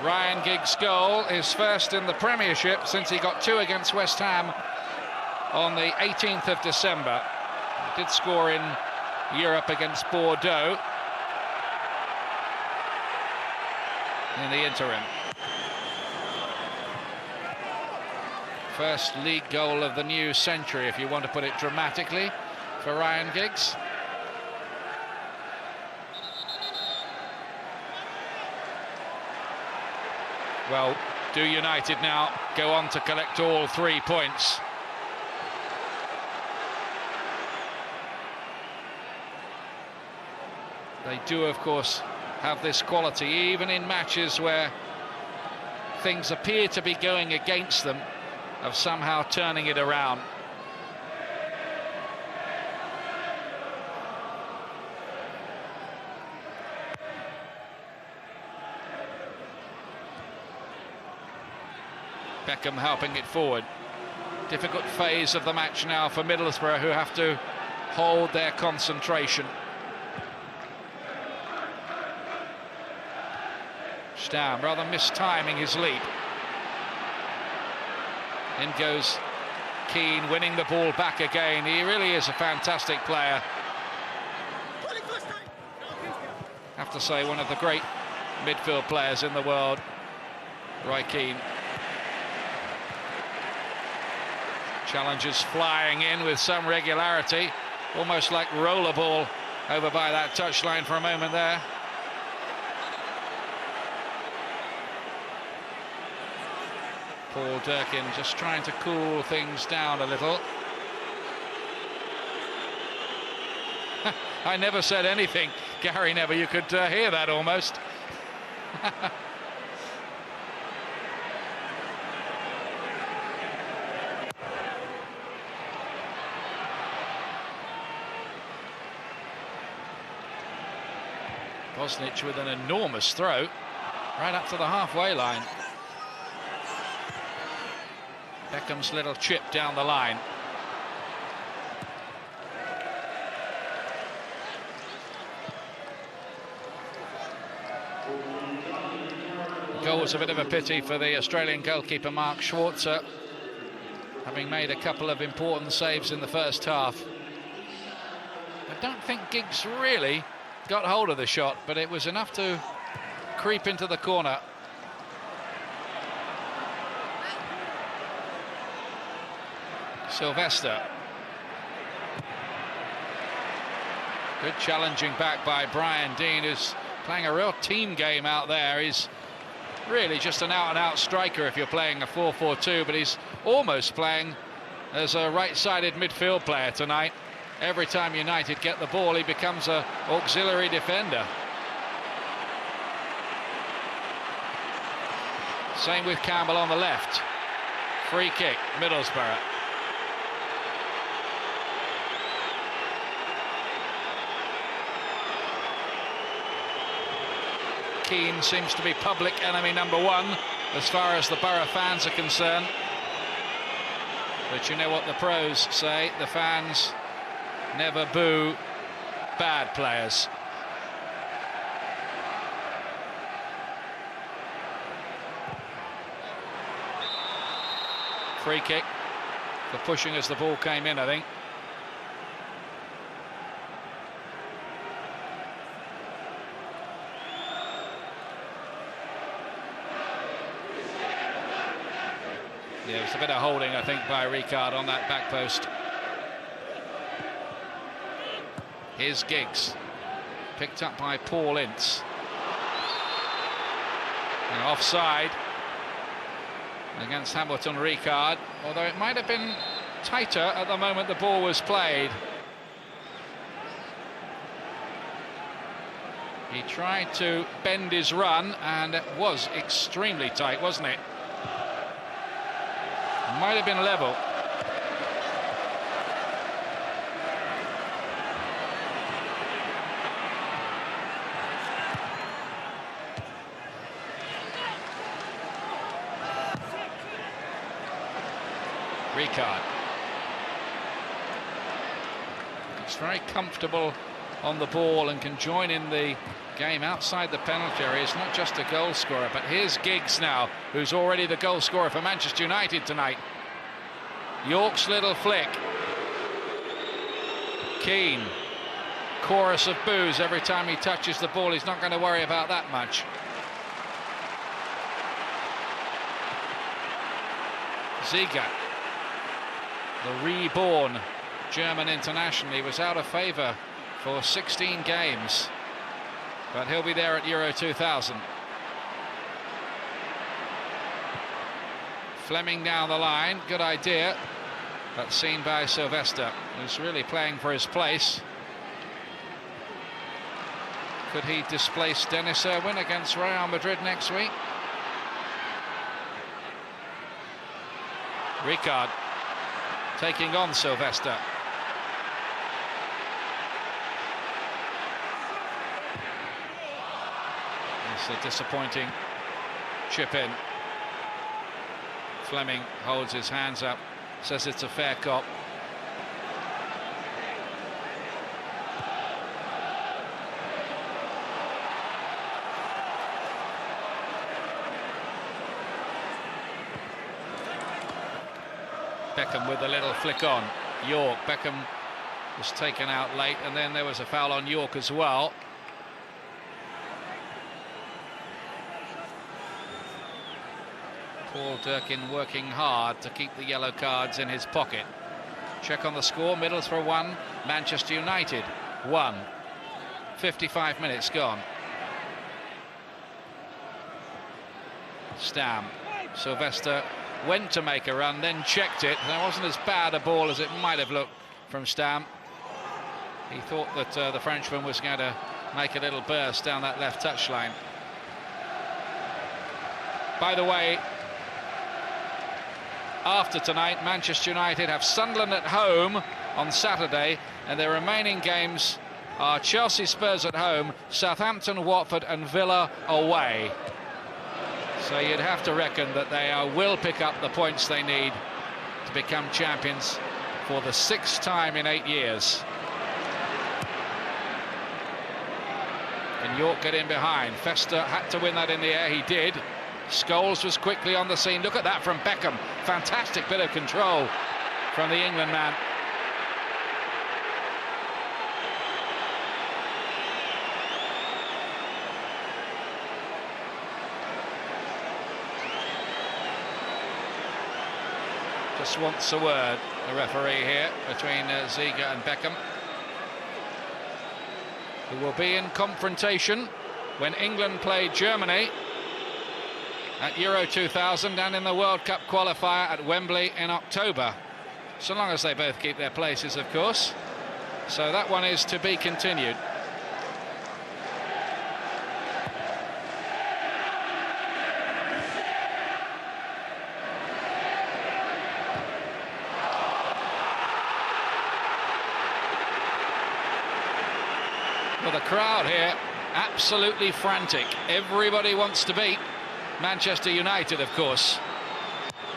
Ryan Giggs' goal, his first in the Premiership since he got 2 against West Ham on the 18th of December. He did score in Europe against Bordeaux in the interim. First league goal of the new century, if you want to put it dramatically, for Ryan Giggs. Well, do United now go on to collect all 3 points? They do, of course, have this quality, even in matches where things appear to be going against them, of somehow turning it around. Beckham helping it forward. Difficult phase of the match now for Middlesbrough, who have to hold their concentration. Stam rather mistiming his leap. In goes Keane, winning the ball back again. He really is a fantastic player. I have to say, one of the great midfield players in the world, Keane. Challenges flying in with some regularity, almost like rollerball over by that touchline for a moment there. Paul Durkin just trying to cool things down a little. I never said anything, Gary Neville. You could hear that almost. Bosnich with an enormous throw right up to the halfway line. Beckham's little chip down the line. The goal was a bit of a pity for the Australian goalkeeper Mark Schwarzer, having made a couple of important saves in the first half. I don't think Giggs really got hold of the shot, but it was enough to creep into the corner. Silvestre. Good challenging back by Brian Deane, who's playing a real team game out there. He's really just an out-and-out striker if you're playing a 4-4-2, but he's almost playing as a right-sided midfield player tonight. Every time United get the ball, he becomes an auxiliary defender. Same with Campbell on the left. Free kick, Middlesbrough. Keane seems to be public enemy number one as far as the Borough fans are concerned. But you know what the pros say, the fans never boo bad players. Free kick for pushing as the ball came in, I think. Yeah, it's a bit of holding, I think, by Ricard on that back post. Here's Giggs, picked up by Paul Ince. And offside against Hamilton Ricard, although it might have been tighter at the moment the ball was played. He tried to bend his run, and it was extremely tight, wasn't it? Might have been level. Ricard. He's very comfortable on the ball and can join in the game outside the penalty area. He's not just a goal scorer, but here's Giggs now, who's already the goal scorer for Manchester United tonight. Yorke's little flick. Keane. Chorus of boos every time he touches the ball. He's not going to worry about that much. Ziege, the reborn German international, he was out of favour for 16 games, but he'll be there at Euro 2000. Fleming down the line, good idea, but seen by Silvestre, who's really playing for his place. Could he displace Dennis Irwin against Real Madrid next week? Ricard taking on Silvestre. It's a disappointing chip in. Fleming holds his hands up, says it's a fair cop. Beckham with a little flick on. Yorke. Beckham was taken out late, and then there was a foul on Yorke as well. Paul Durkin working hard to keep the yellow cards in his pocket. Check on the score. Middlesbrough 1, Manchester United 1. 55 minutes gone. Stam. Silvestre went to make a run, then checked it. That wasn't as bad a ball as it might have looked from Stam. He thought that the Frenchman was going to make a little burst down that left touchline. By the way, after tonight, Manchester United have Sunderland at home on Saturday, and their remaining games are Chelsea, Spurs at home, Southampton, Watford and Villa away. So you'd have to reckon that they will pick up the points they need to become champions for the 6th time in 8 years. Can Yorke get in behind? Festa had to win that in the air, he did. Scholes was quickly on the scene. Look at that from Beckham. Fantastic bit of control from the England man. Just wants a word, the referee here, between Ziege and Beckham, who will be in confrontation when England play Germany at Euro 2000 and in the World Cup qualifier at Wembley in October. So long as they both keep their places, of course. So that one is to be continued. Well, the crowd here absolutely frantic. Everybody wants to beat Manchester United, of course.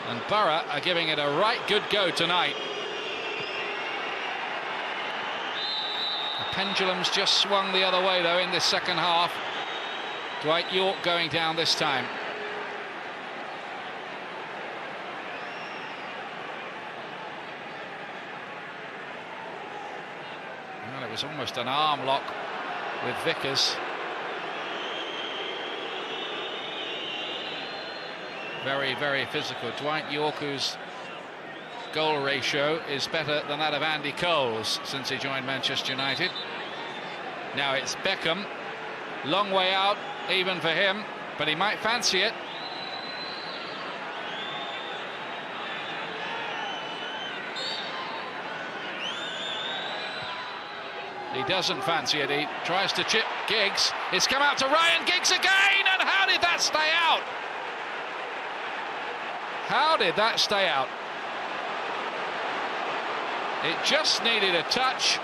And Borough are giving it a right good go tonight. The pendulum's just swung the other way, though, in this second half. Dwight Yorke going down this time. Well, it was almost an arm lock with Vickers. Very, very physical. Dwight Yorke, whose goal ratio is better than that of Andy Cole's since he joined Manchester United. Now it's Beckham. Long way out, even for him, but he might fancy it. He doesn't fancy it. He tries to chip Giggs. It's come out to Ryan Giggs again, and how did that stay out? How did that stay out? It just needed a touch.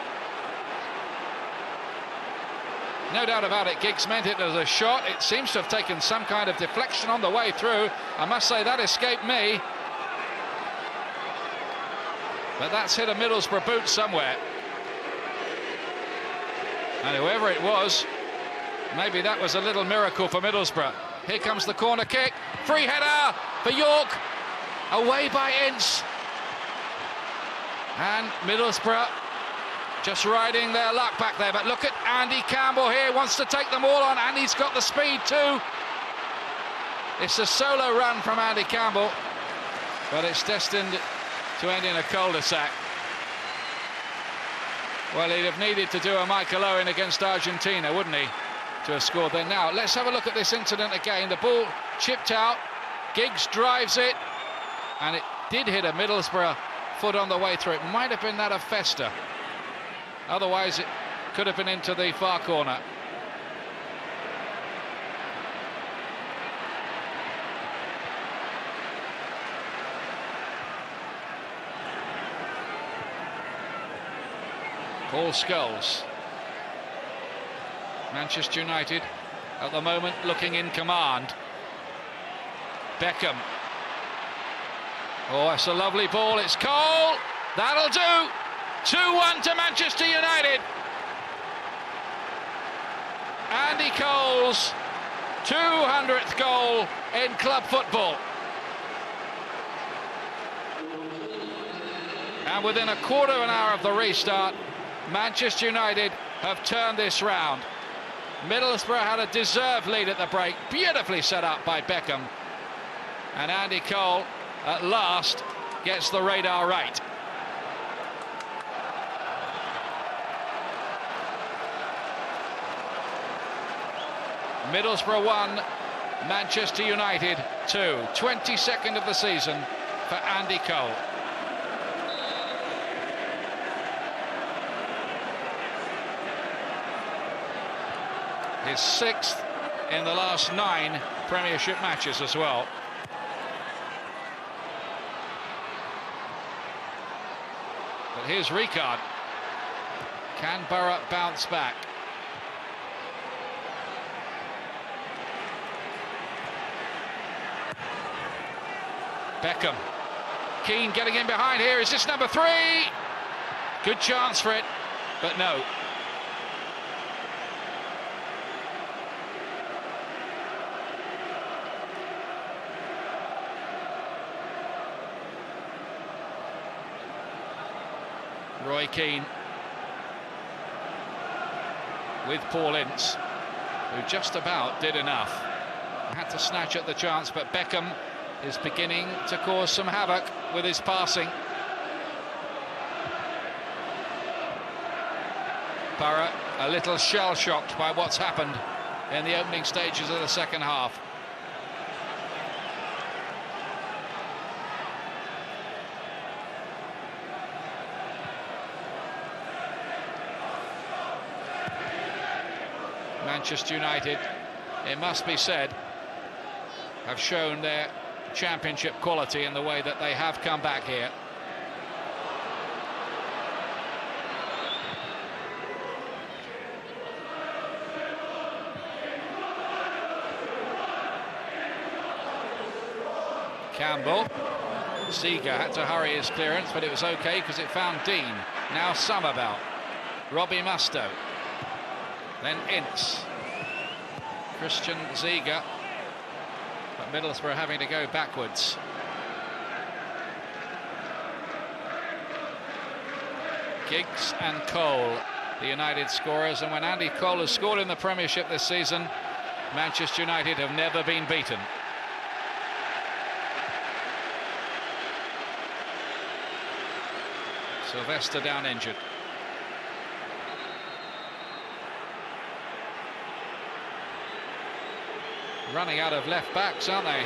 No doubt about it, Giggs meant it as a shot. It seems to have taken some kind of deflection on the way through. I must say that escaped me. But that's hit a Middlesbrough boot somewhere. And whoever it was, maybe that was a little miracle for Middlesbrough. Here comes the corner kick. Free header for Yorke. Away by Ince. And Middlesbrough just riding their luck back there. But look at Andy Campbell here, wants to take them all on, and he's got the speed too. It's a solo run from Andy Campbell, but it's destined to end in a cul-de-sac. Well, he'd have needed to do a Michael Owen against Argentina, wouldn't he, to have scored there. Now, let's have a look at this incident again. The ball chipped out, Giggs drives it, and it did hit a Middlesbrough foot on the way through. It might have been that of Festa. Otherwise, it could have been into the far corner. Paul Scholes. Manchester United at the moment looking in command. Beckham. Oh, it's a lovely ball. It's Cole. That'll do. 2-1 to Manchester United. Andy Cole's 200th goal in club football. And within a quarter of an hour of the restart, Manchester United have turned this round. Middlesbrough had a deserved lead at the break, beautifully set up by Beckham. And Andy Cole, at last, gets the radar right. Middlesbrough 1, Manchester United 2. 22nd of the season for Andy Cole. His 6th in the last 9 Premiership matches as well. But here's Ricard. Can Borough bounce back? Beckham. Keane getting in behind here. Is this number 3? Good chance for it, but no. Roy Keane with Paul Ince, who just about did enough. Had to snatch at the chance, but Beckham is beginning to cause some havoc with his passing. Borough a little shell-shocked by what's happened in the opening stages of the second half. Manchester United, it must be said, have shown their championship quality in the way that they have come back here. Campbell. Ziege had to hurry his clearance, but it was okay because it found Deane. Now Summerbell. Robbie Mustoe. Then Ince. Christian Ziege. But Middlesbrough having to go backwards. Giggs and Cole, the United scorers. And when Andy Cole has scored in the Premiership this season, Manchester United have never been beaten. Silvestre down injured. Running out of left backs, aren't they,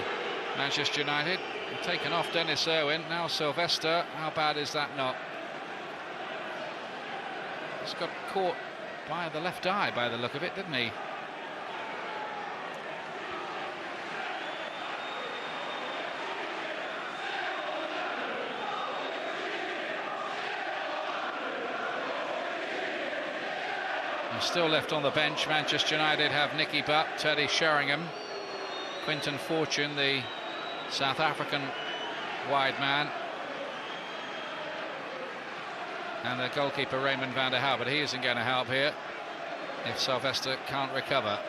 Manchester United? They've taken off Dennis Irwin. Now Silvestre. How bad is that not? He's got caught by the left eye by the look of it, didn't he? Still left on the bench, Manchester United have Nicky Butt, Teddy Sheringham, Quinton Fortune, the South African wide man, and the goalkeeper Raymond van der Houw, but he isn't going to help here if Silvestre can't recover.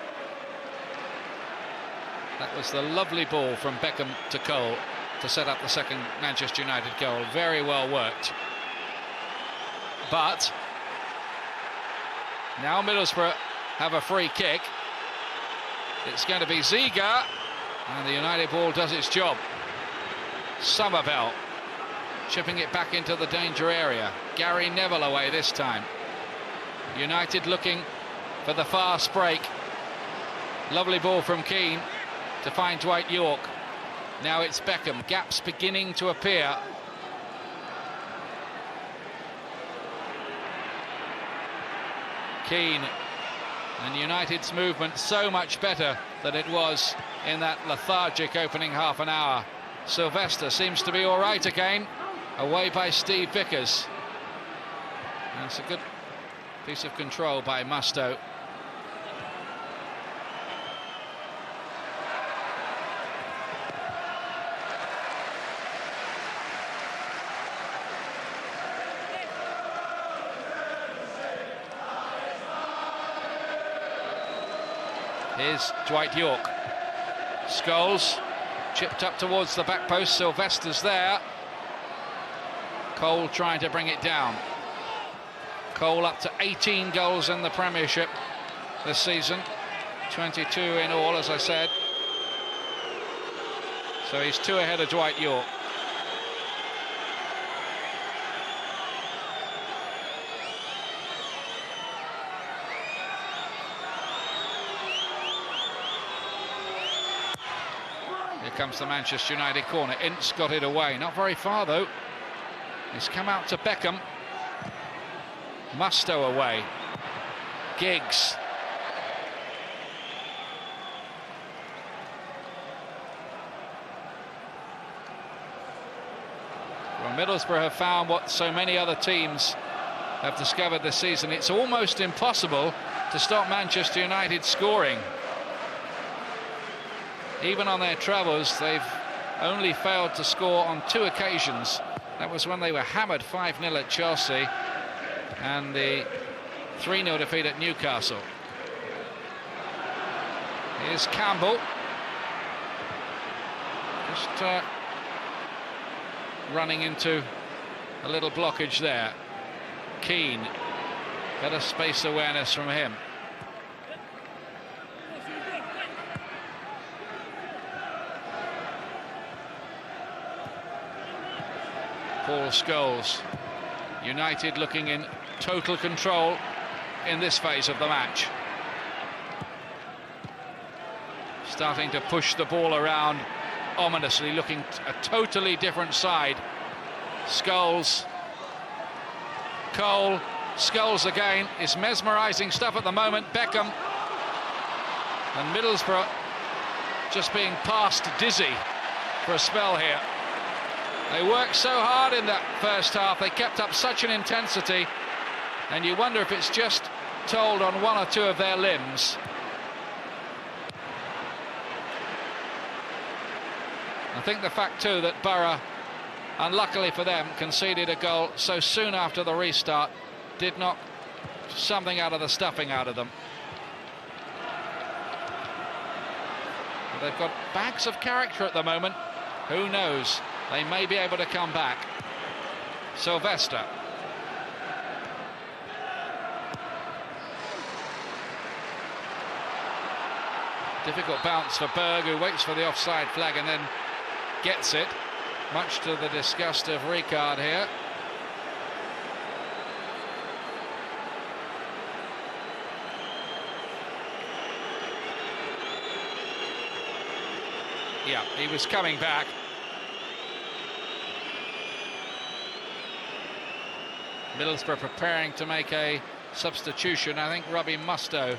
That was the lovely ball from Beckham to Cole to set up the second Manchester United goal. Very well worked. But now Middlesbrough have a free kick. It's going to be Ziege, and the United ball does its job. Summerbell chipping it back into the danger area. Gary Neville away this time. United looking for the fast break. Lovely ball from Keane to find Dwight Yorke. Now it's Beckham. Gaps beginning to appear. Keane, and United's movement so much better than it was in that lethargic opening half an hour. Silvestre seems to be all right again, away by Steve Vickers. And it's a good piece of control by Mustoe. Here's Dwight Yorke. Scholes chipped up towards the back post. Silvestre's there. Cole trying to bring it down. Cole up to 18 goals in the Premiership this season. 22 in all, as I said. So he's 2 ahead of Dwight Yorke. Comes the Manchester United corner. Ince got it away, not very far though. It's come out to Beckham. Mustoe away. Giggs. Well, Middlesbrough have found what so many other teams have discovered this season. It's almost impossible to stop Manchester United scoring. Even on their travels, they've only failed to score on 2 occasions. That was when they were hammered 5-0 at Chelsea and the 3-0 defeat at Newcastle. Here's Campbell. Just running into a little blockage there. Keane. Better space awareness from him. Paul Scholes. United looking in total control in this phase of the match. Starting to push the ball around ominously, looking a totally different side. Scholes, Cole, Scholes again. It's mesmerising stuff at the moment. Beckham and Middlesbrough just being past dizzy for a spell here. They worked so hard in that first half, they kept up such an intensity, and you wonder if it's just told on one or two of their limbs. I think the fact too that Borough, unluckily for them, conceded a goal so soon after the restart did knock something out of the stuffing out of them. But they've got bags of character at the moment. Who knows? They may be able to come back. Silvestre. Difficult bounce for Berg, who waits for the offside flag and then gets it, much to the disgust of Ricard here. Yeah, he was coming back. Middlesbrough preparing to make a substitution. I think Mustoe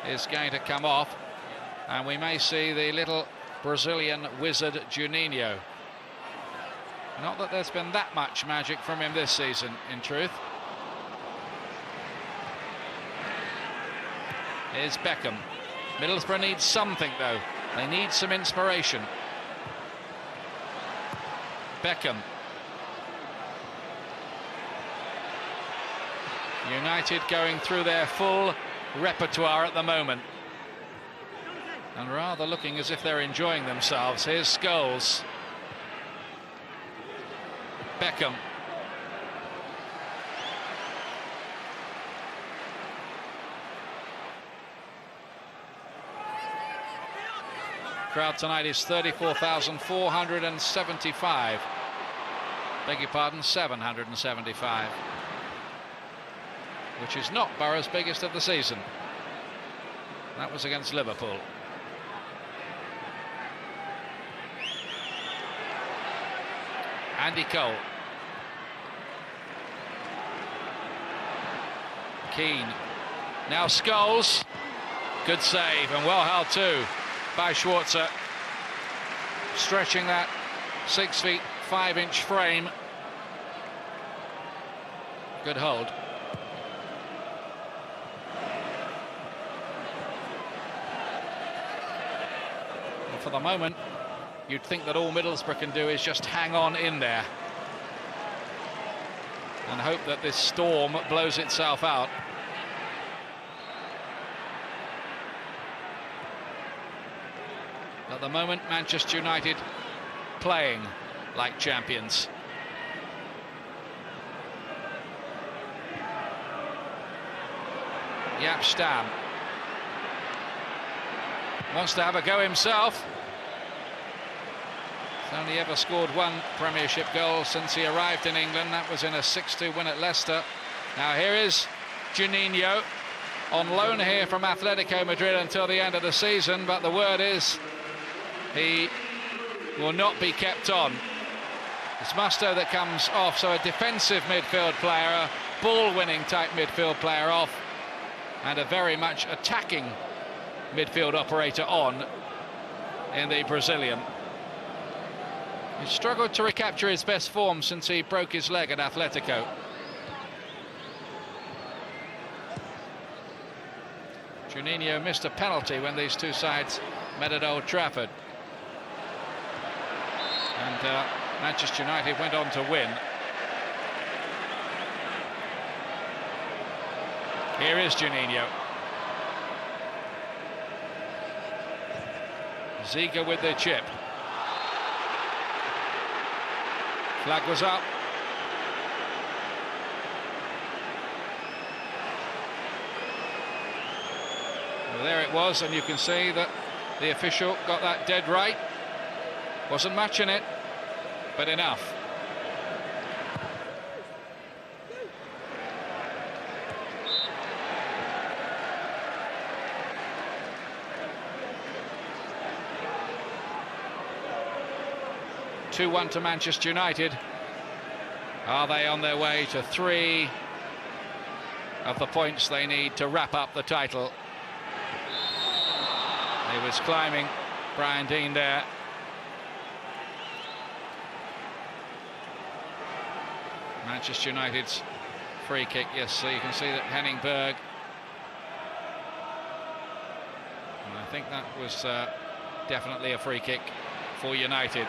is going to come off, and we may see the little Brazilian wizard Juninho. Not that there's been that much magic from him this season, in truth. Here's Beckham. Middlesbrough needs something, though. They need some inspiration. Beckham. United going through their full repertoire at the moment, and rather looking as if they're enjoying themselves. Here's Scholes. Beckham. Crowd tonight is 34,475. Beg your pardon, 775. Which is not Borough's biggest of the season. That was against Liverpool. Andy Cole. Keane. Now Scholes. Good save, and well held too by Schwarzer. Stretching that 6 feet 5 inch frame. Good hold. For the moment, you'd think that all Middlesbrough can do is just hang on in there and hope that this storm blows itself out. At the moment, Manchester United playing like champions. Stam wants to have a go himself. He's only ever scored one Premiership goal since he arrived in England. That was in a 6-2 win at Leicester. Now here is Juninho, on loan here from Atletico Madrid until the end of the season, but the word is he will not be kept on. It's Mustoe that comes off, so a defensive midfield player, a ball-winning type midfield player off, and a very much attacking midfield operator on in the Brazilian. He struggled to recapture his best form since he broke his leg at Atletico. Juninho missed a penalty when these two sides met at Old Trafford. And Manchester United went on to win. Here is Juninho. Ziege with the chip. Flag was up. Well, there it was, and you can see that the official got that dead right. Wasn't much in it, but enough. 2-1 to Manchester United. Are they on their way to 3 of the points they need to wrap up the title? He was climbing, Brian Deane there. Manchester United's free kick, yes, so you can see that Henning Berg. And I think that was definitely a free kick for United.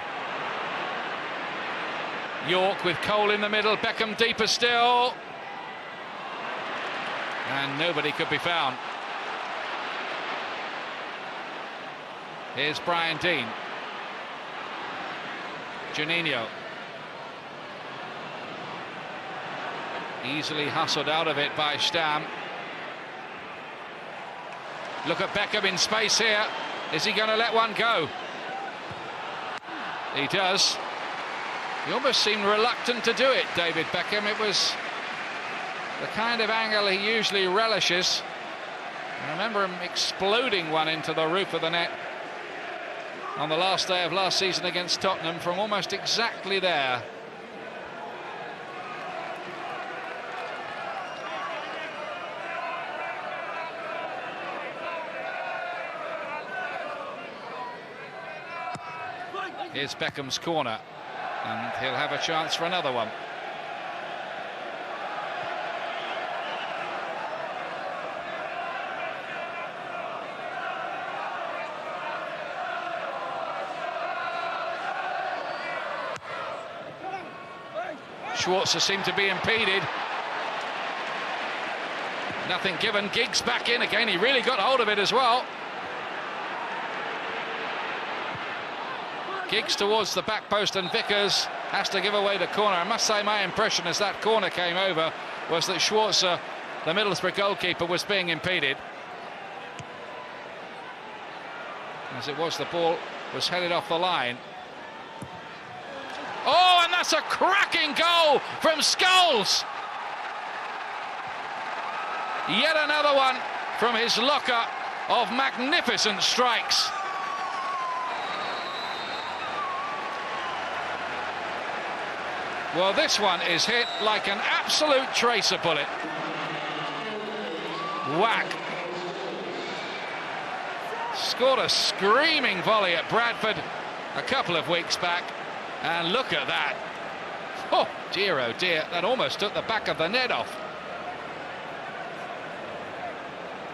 Yorke with Cole in the middle, Beckham deeper still. And nobody could be found. Here's Brian Deane. Juninho. Easily hustled out of it by Stam. Look at Beckham in space here. Is he going to let one go? He does. He almost seemed reluctant to do it, David Beckham. It was the kind of angle he usually relishes. I remember him exploding one into the roof of the net on the last day of last season against Tottenham from almost exactly there. Here's Beckham's corner, and he'll have a chance for another one. Schwarzer seemed to be impeded. Nothing given. Giggs back in again. He really got hold of it as well. Giggs towards the back post, and Vickers has to give away the corner. I must say my impression as that corner came over was that Schwarzer, the Middlesbrough goalkeeper, was being impeded. As it was, the ball was headed off the line. Oh, and that's a cracking goal from Scholes! Yet another one from his locker of magnificent strikes. Well, this one is hit like an absolute tracer bullet. Whack. Scored a screaming volley at Bradford a couple of weeks back. And look at that. Oh dear, that almost took the back of the net off.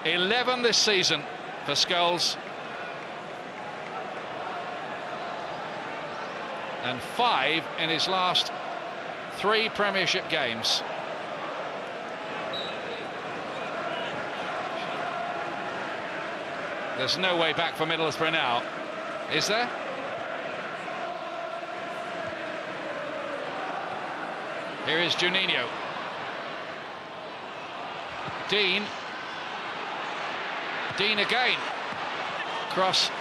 11 this season for Scholes. And 5 in his last 3 Premiership games. There's no way back for Middlesbrough now, is there? Here is Juninho. Deane. Deane again. Cross,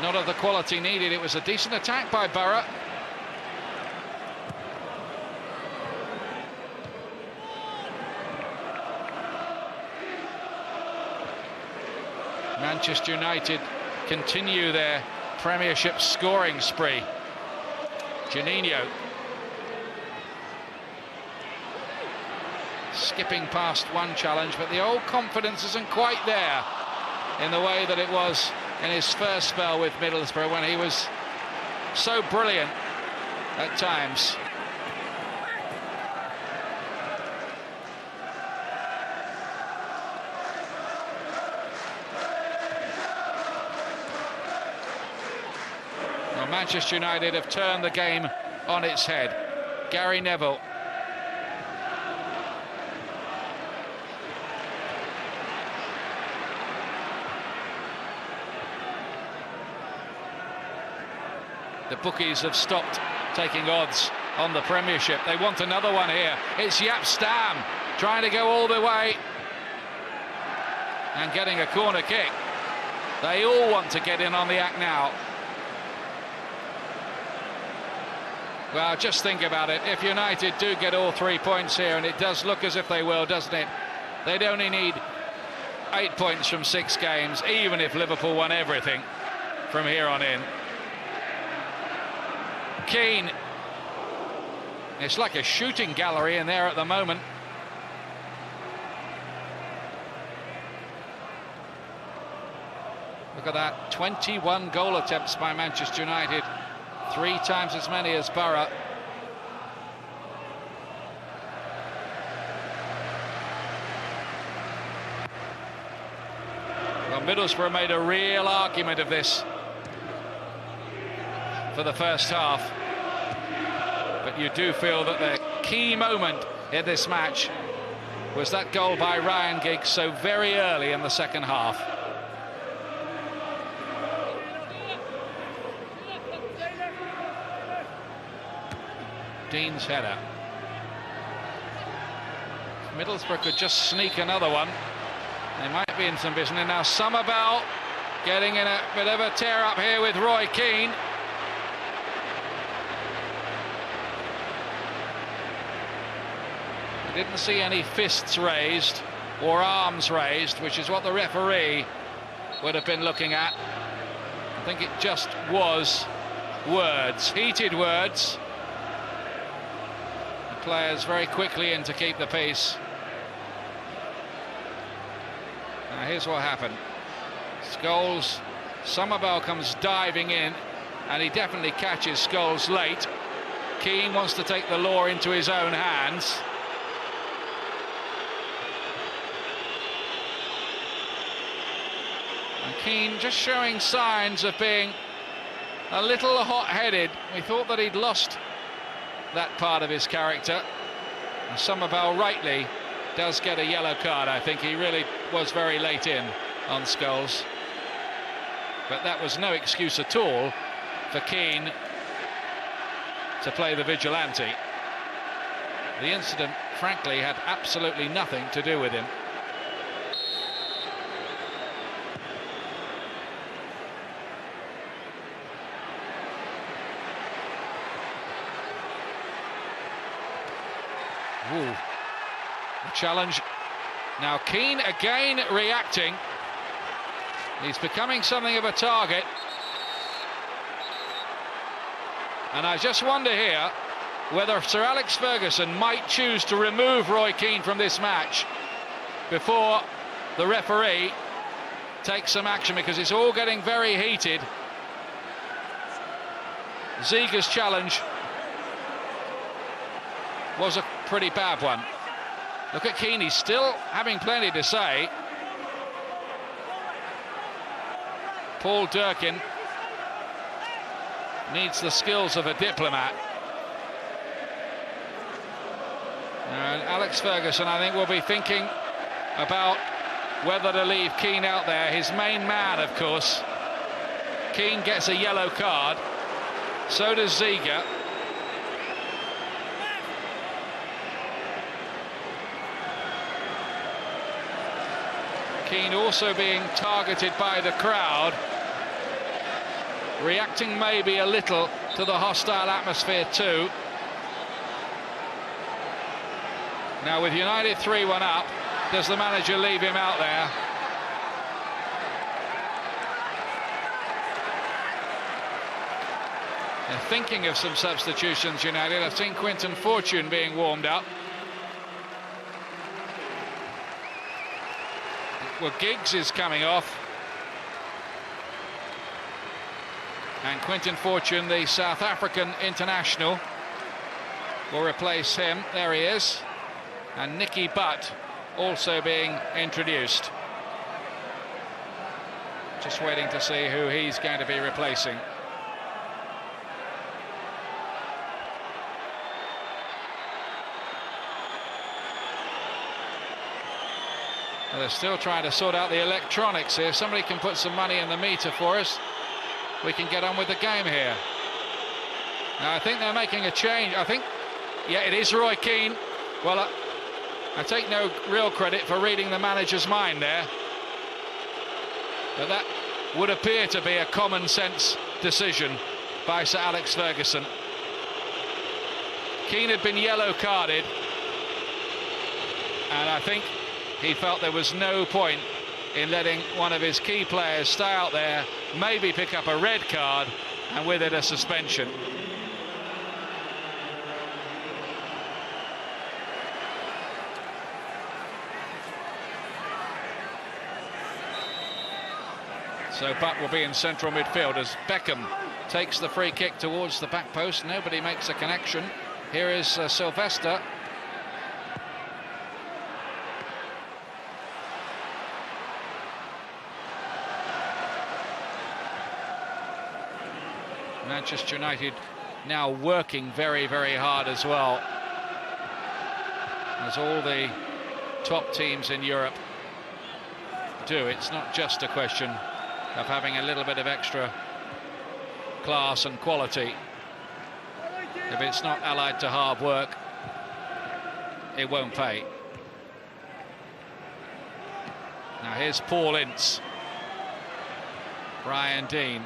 not of the quality needed. It was a decent attack by Borough. Manchester United continue their Premiership scoring spree. Juninho. Skipping past one challenge, but the old confidence isn't quite there in the way that it was in his first spell with Middlesbrough, when he was so brilliant at times. Well, Manchester United have turned the game on its head. Gary Neville. The bookies have stopped taking odds on the Premiership. They want another one here. It's Stam trying to go all the way and getting a corner kick. They all want to get in on the act now. Well, just think about it. If United do get all 3 points here, and it does look as if they will, doesn't it? They'd only need 8 points from 6 games, even if Liverpool won everything from here on in. Keane. It's like a shooting gallery in there at the moment. Look at that, 21 goal attempts by Manchester United, 3 times as many as Borough. Well, Middlesbrough made a real argument of this for the first half. But you do feel that the key moment in this match was that goal by Ryan Giggs so very early in the second half. Deane's header. Middlesbrough could just sneak another one. They might be in some vision. And now Summerbell getting in a bit of a tear up here with Roy Keane. I didn't see any fists raised or arms raised, which is what the referee would have been looking at. I think it just was words, heated words. The players very quickly in to keep the peace. Now here's what happened. Scholes, Summerbell comes diving in, and he definitely catches Scholes late. Keane wants to take the law into his own hands. And Keane just showing signs of being a little hot-headed. We thought that he'd lost that part of his character. And Summerbell rightly does get a yellow card. I think he really was very late in on Scholes. But that was no excuse at all for Keane to play the vigilante. The incident, frankly, had absolutely nothing to do with him. Ooh. The challenge. Now Keane again reacting. He's becoming something of a target. And I just wonder here whether Sir Alex Ferguson might choose to remove Roy Keane from this match before the referee takes some action, because it's all getting very heated. Ziege's challenge was a pretty bad one. Look at Keane, he's still having plenty to say. Paul Durkin needs the skills of a diplomat. And Alex Ferguson, I think, will be thinking about whether to leave Keane out there. His main man, of course. Keane gets a yellow card. So does Ziege. Keane also being targeted by the crowd, reacting maybe a little to the hostile atmosphere too. Now with United 3-1 up, does the manager leave him out there? They're thinking of some substitutions, United. I've seen Quinton Fortune being warmed up. Well, Giggs is coming off. And Quinton Fortune, the South African international, will replace him. There he is. And Nicky Butt also being introduced. Just waiting to see who he's going to be replacing. They're still trying to sort out the electronics here. Somebody can put some money in the meter for us. We can get on with the game here. Now, I think they're making a change. I think, yeah, it is Roy Keane. Well, I take no real credit for reading the manager's mind there. But that would appear to be a common sense decision by Sir Alex Ferguson. Keane had been yellow carded. And I think he felt there was no point in letting one of his key players stay out there, maybe pick up a red card, and with it a suspension. So Butt will be in central midfield as Beckham takes the free kick towards the back post. Nobody makes a connection. Here is Silvestre. Manchester United now working very, very hard as well, as all the top teams in Europe do. It's not just a question of having a little bit of extra class and quality. If it's not allied to hard work, it won't pay. Now here's Paul Ince, Brian Deane.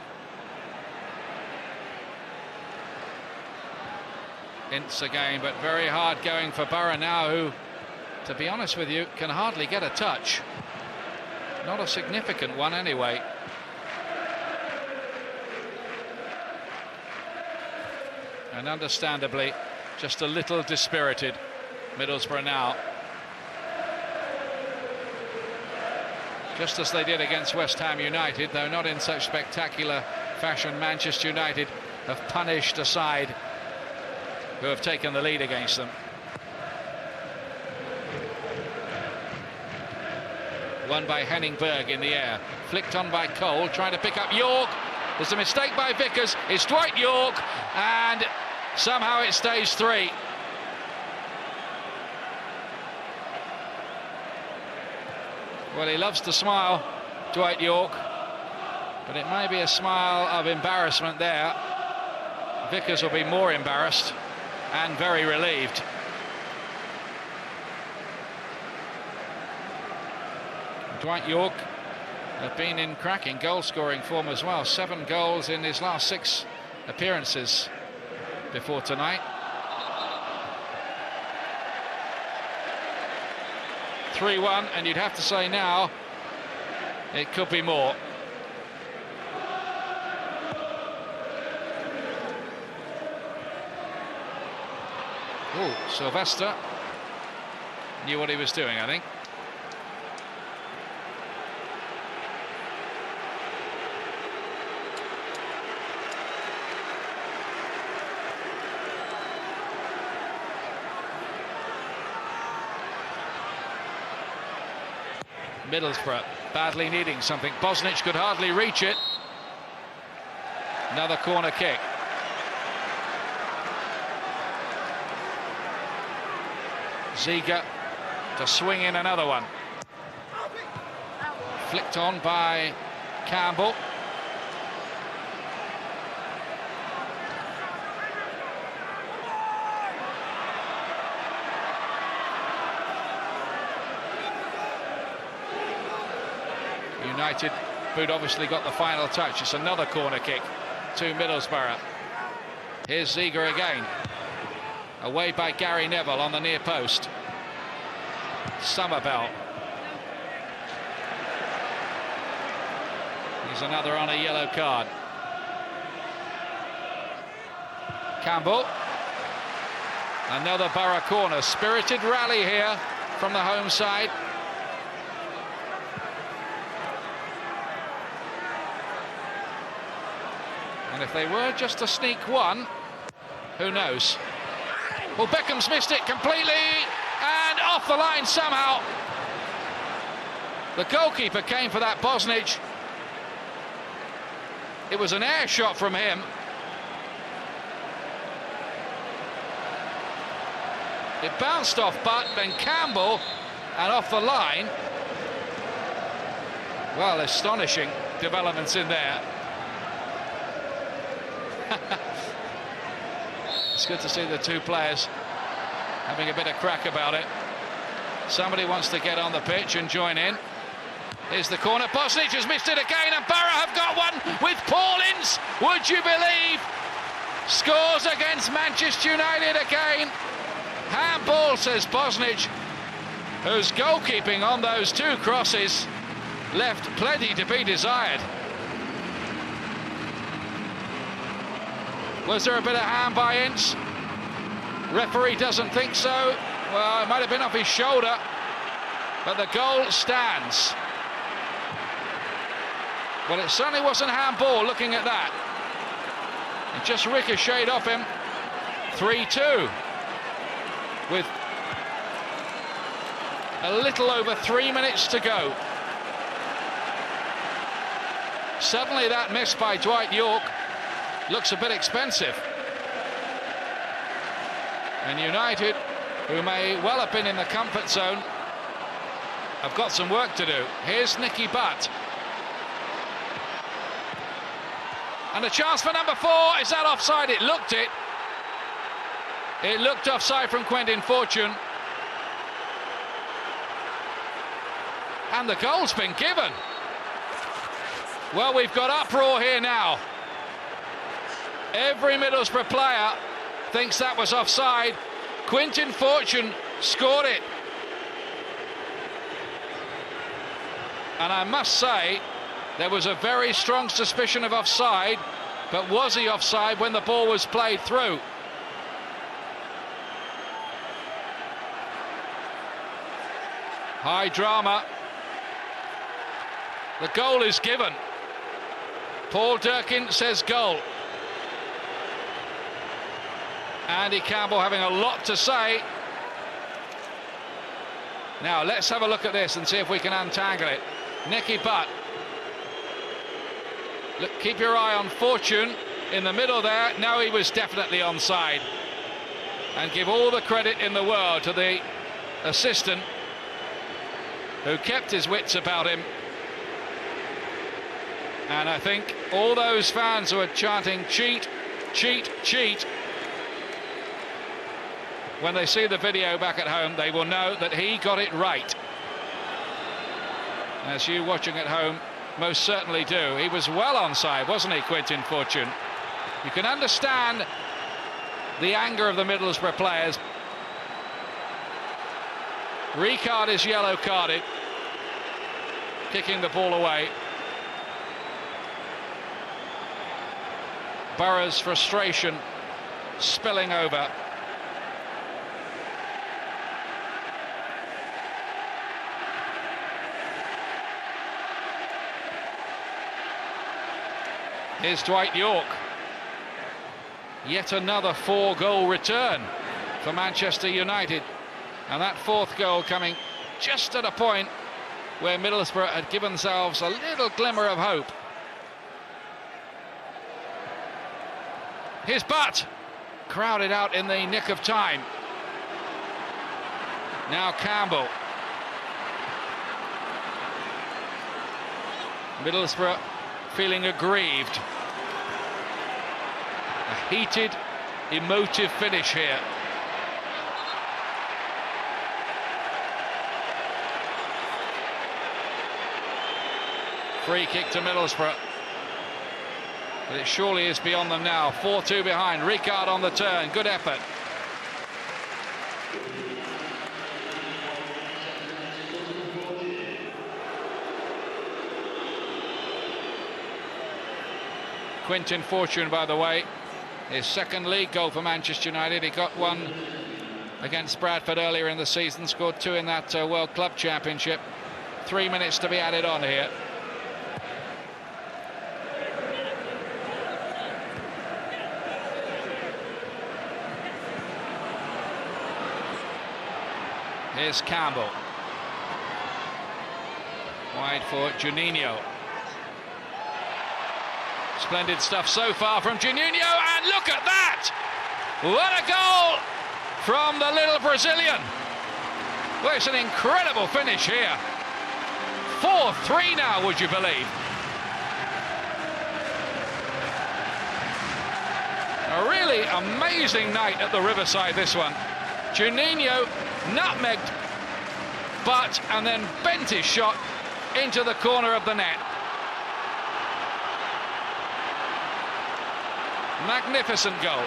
Ince again, but very hard going for Borough now, who, to be honest with you, can hardly get a touch. Not a significant one anyway. And understandably, just a little dispirited, Middlesbrough now. Just as they did against West Ham United, though not in such spectacular fashion, Manchester United have punished a side who have taken the lead against them. Won by Berg in the air, flicked on by Cole, trying to pick up Yorke. There's a mistake by Vickers. It's Dwight Yorke, and somehow it stays 3. Well, he loves to smile, Dwight Yorke, but it may be a smile of embarrassment there. Vickers will be more embarrassed and very relieved. Dwight Yorke has been in cracking goal-scoring form as well. 7 goals in his last 6 appearances before tonight. 3-1, and you'd have to say now it could be more. Oh, Silvestre knew what he was doing, I think. Middlesbrough badly needing something. Bosnich could hardly reach it. Another corner kick. Ziege to swing in another one. Flicked on by Campbell. United boot obviously got the final touch. It's another corner kick to Middlesbrough. Here's Ziege again. Away by Gary Neville on the near post. Summerbell. Here's another on a yellow card. Campbell. Another Borough corner. Spirited rally here from the home side. And if they were just to sneak one, who knows? Well, Beckham's missed it completely, and off the line somehow. The goalkeeper came for that, Bosnich. It was an air shot from him. It bounced off Butt, then Campbell, and off the line. Well, astonishing developments in there. It's good to see the two players having a bit of crack about it. Somebody wants to get on the pitch and join in. Here's the corner. Bosnich has missed it again, and Borough have got one with Paul Ince. Would you believe? Scores against Manchester United again. Handball, says Bosnich, whose goalkeeping on those 2 crosses left plenty to be desired. Was there a bit of hand by Ince? Referee doesn't think so. Well, it might have been off his shoulder, but the goal stands. Well, it certainly wasn't handball, looking at that. It just ricocheted off him. 3-2. With a little over 3 minutes to go. Suddenly that miss by Dwight Yorke looks a bit expensive. And United, who may well have been in the comfort zone, have got some work to do. Here's Nicky Butt. And a chance for number 4. Is that offside? It looked it. It looked offside from Quentin Fortune. And the goal's been given. Well, we've got uproar here now. Every Middlesbrough player thinks that was offside. Quentin Fortune scored it. And I must say, there was a very strong suspicion of offside, but was he offside when the ball was played through? High drama. The goal is given. Paul Durkin says goal. Andy Campbell having a lot to say. Now let's have a look at this and see if we can untangle it. Nicky Butt. Look, keep your eye on Fortune in the middle there. No, he was definitely onside. And give all the credit in the world to the assistant who kept his wits about him. And I think all those fans who are chanting cheat, cheat, cheat, when they see the video back at home, they will know that he got it right. As you watching at home most certainly do. He was well onside, wasn't he, Quentin Fortune? You can understand the anger of the Middlesbrough players. Ricard is yellow carded, kicking the ball away. Borough's frustration spilling over. Here's Dwight Yorke. Yet another 4-goal return for Manchester United. And that 4th goal coming just at a point where Middlesbrough had given themselves a little glimmer of hope. Here's Butt, crowded out in the nick of time. Now Campbell. Middlesbrough feeling aggrieved. A heated, emotive finish here. Free kick to Middlesbrough. But it surely is beyond them now. 4-2 behind. Ricard on the turn. Good effort. Quentin Fortune, by the way, his 2nd league goal for Manchester United. He got one against Bradford earlier in the season, scored 2 in that World Club Championship. 3 minutes to be added on here. Here's Campbell. Wide for Juninho. Splendid stuff so far from Juninho, and look at that! What a goal from the little Brazilian. Well, it's an incredible finish here. 4-3 now, would you believe? A really amazing night at the Riverside, this one. Juninho nutmegged Butt and then bent his shot into the corner of the net. Magnificent goal.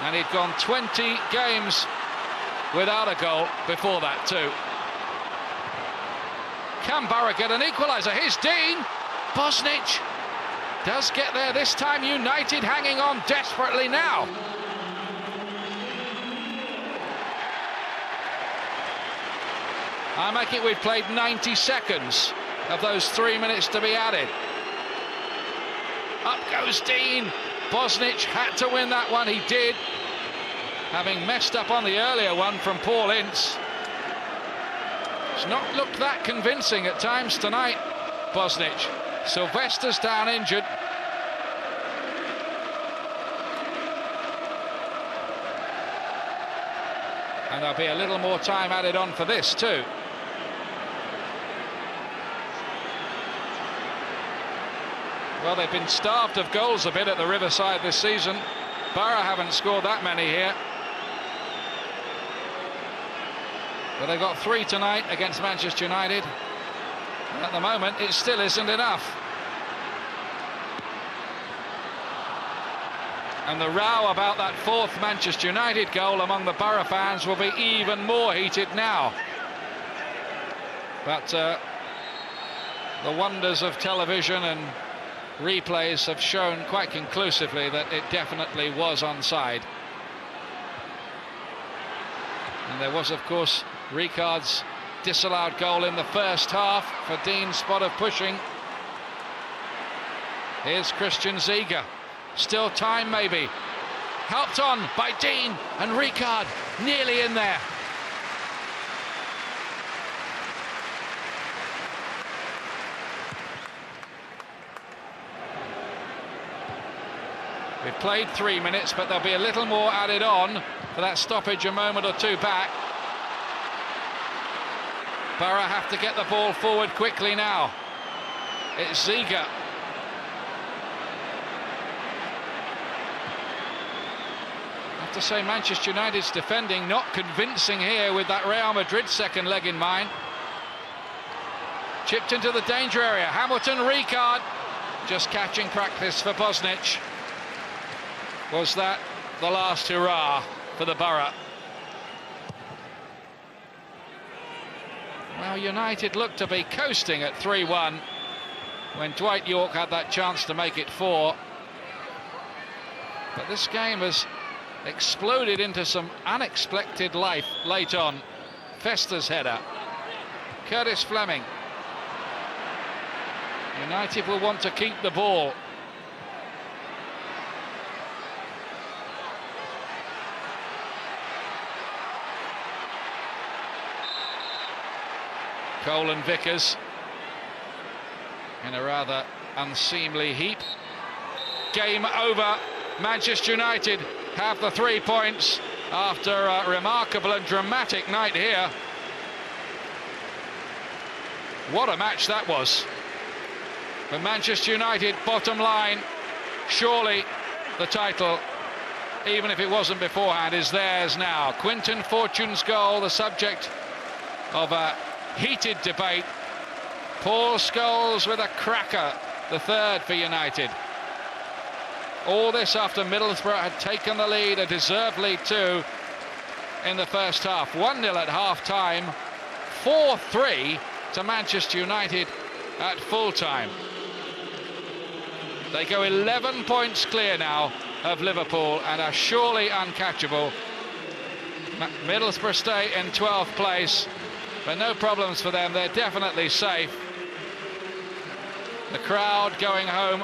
And he'd gone 20 games without a goal before that too. Can Borough get an equaliser? Here's Deane. Bosnich does get there this time. United hanging on desperately now. I make it we've played 90 seconds of those 3 minutes to be added. Up goes Deane. Bosnich had to win that one. He did, having messed up on the earlier one from Paul Ince. It's not looked that convincing at times tonight, Bosnich. Silvestre's down injured. And there'll be a little more time added on for this too. Well, they've been starved of goals a bit at the Riverside this season. Borough haven't scored that many here. But they've got 3 tonight against Manchester United. And at the moment, it still isn't enough. And the row about that 4th Manchester United goal among the Borough fans will be even more heated now. But the wonders of television and replays have shown quite conclusively that it definitely was onside. And there was, of course, Ricard's disallowed goal in the first half for Deane's spot of pushing. Here's Christian Ziege. Still time, maybe. Helped on by Deane, and Ricard nearly in there. We've played 3 minutes, but there'll be a little more added on for that stoppage a moment or two back. Borough have to get the ball forward quickly now. It's Ziege. I have to say, Manchester United's defending not convincing here with that Real Madrid second leg in mind. Chipped into the danger area. Hamilton, Ricard. Just catching practice for Bosnich. Was that the last hurrah for the Borough? Well, United looked to be coasting at 3-1 when Dwight Yorke had that chance to make it 4. But this game has exploded into some unexpected life late on. Festa's header. Curtis Fleming. United will want to keep the ball. Cole and Vickers in a rather unseemly heap. Game over. Manchester United have the 3 points after a remarkable and dramatic night here. What a match that was. For Manchester United, bottom line, surely the title, even if it wasn't beforehand, is theirs now. Quinton Fortune's goal, the subject of a heated debate. Paul Scholes with a cracker, the 3rd for United. All this after Middlesbrough had taken the lead, a deserved lead too, in the first half. 1-0 at half-time, 4-3 to Manchester United at full-time. They go 11 points clear now of Liverpool and are surely uncatchable. Middlesbrough stay in 12th place, but no problems for them. They're definitely safe. The crowd going home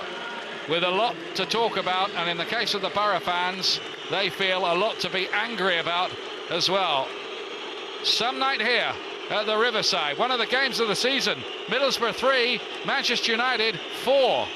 with a lot to talk about, and in the case of the Borough fans, they feel a lot to be angry about as well. Some night here at the Riverside, one of the games of the season. Middlesbrough 3, Manchester United 4.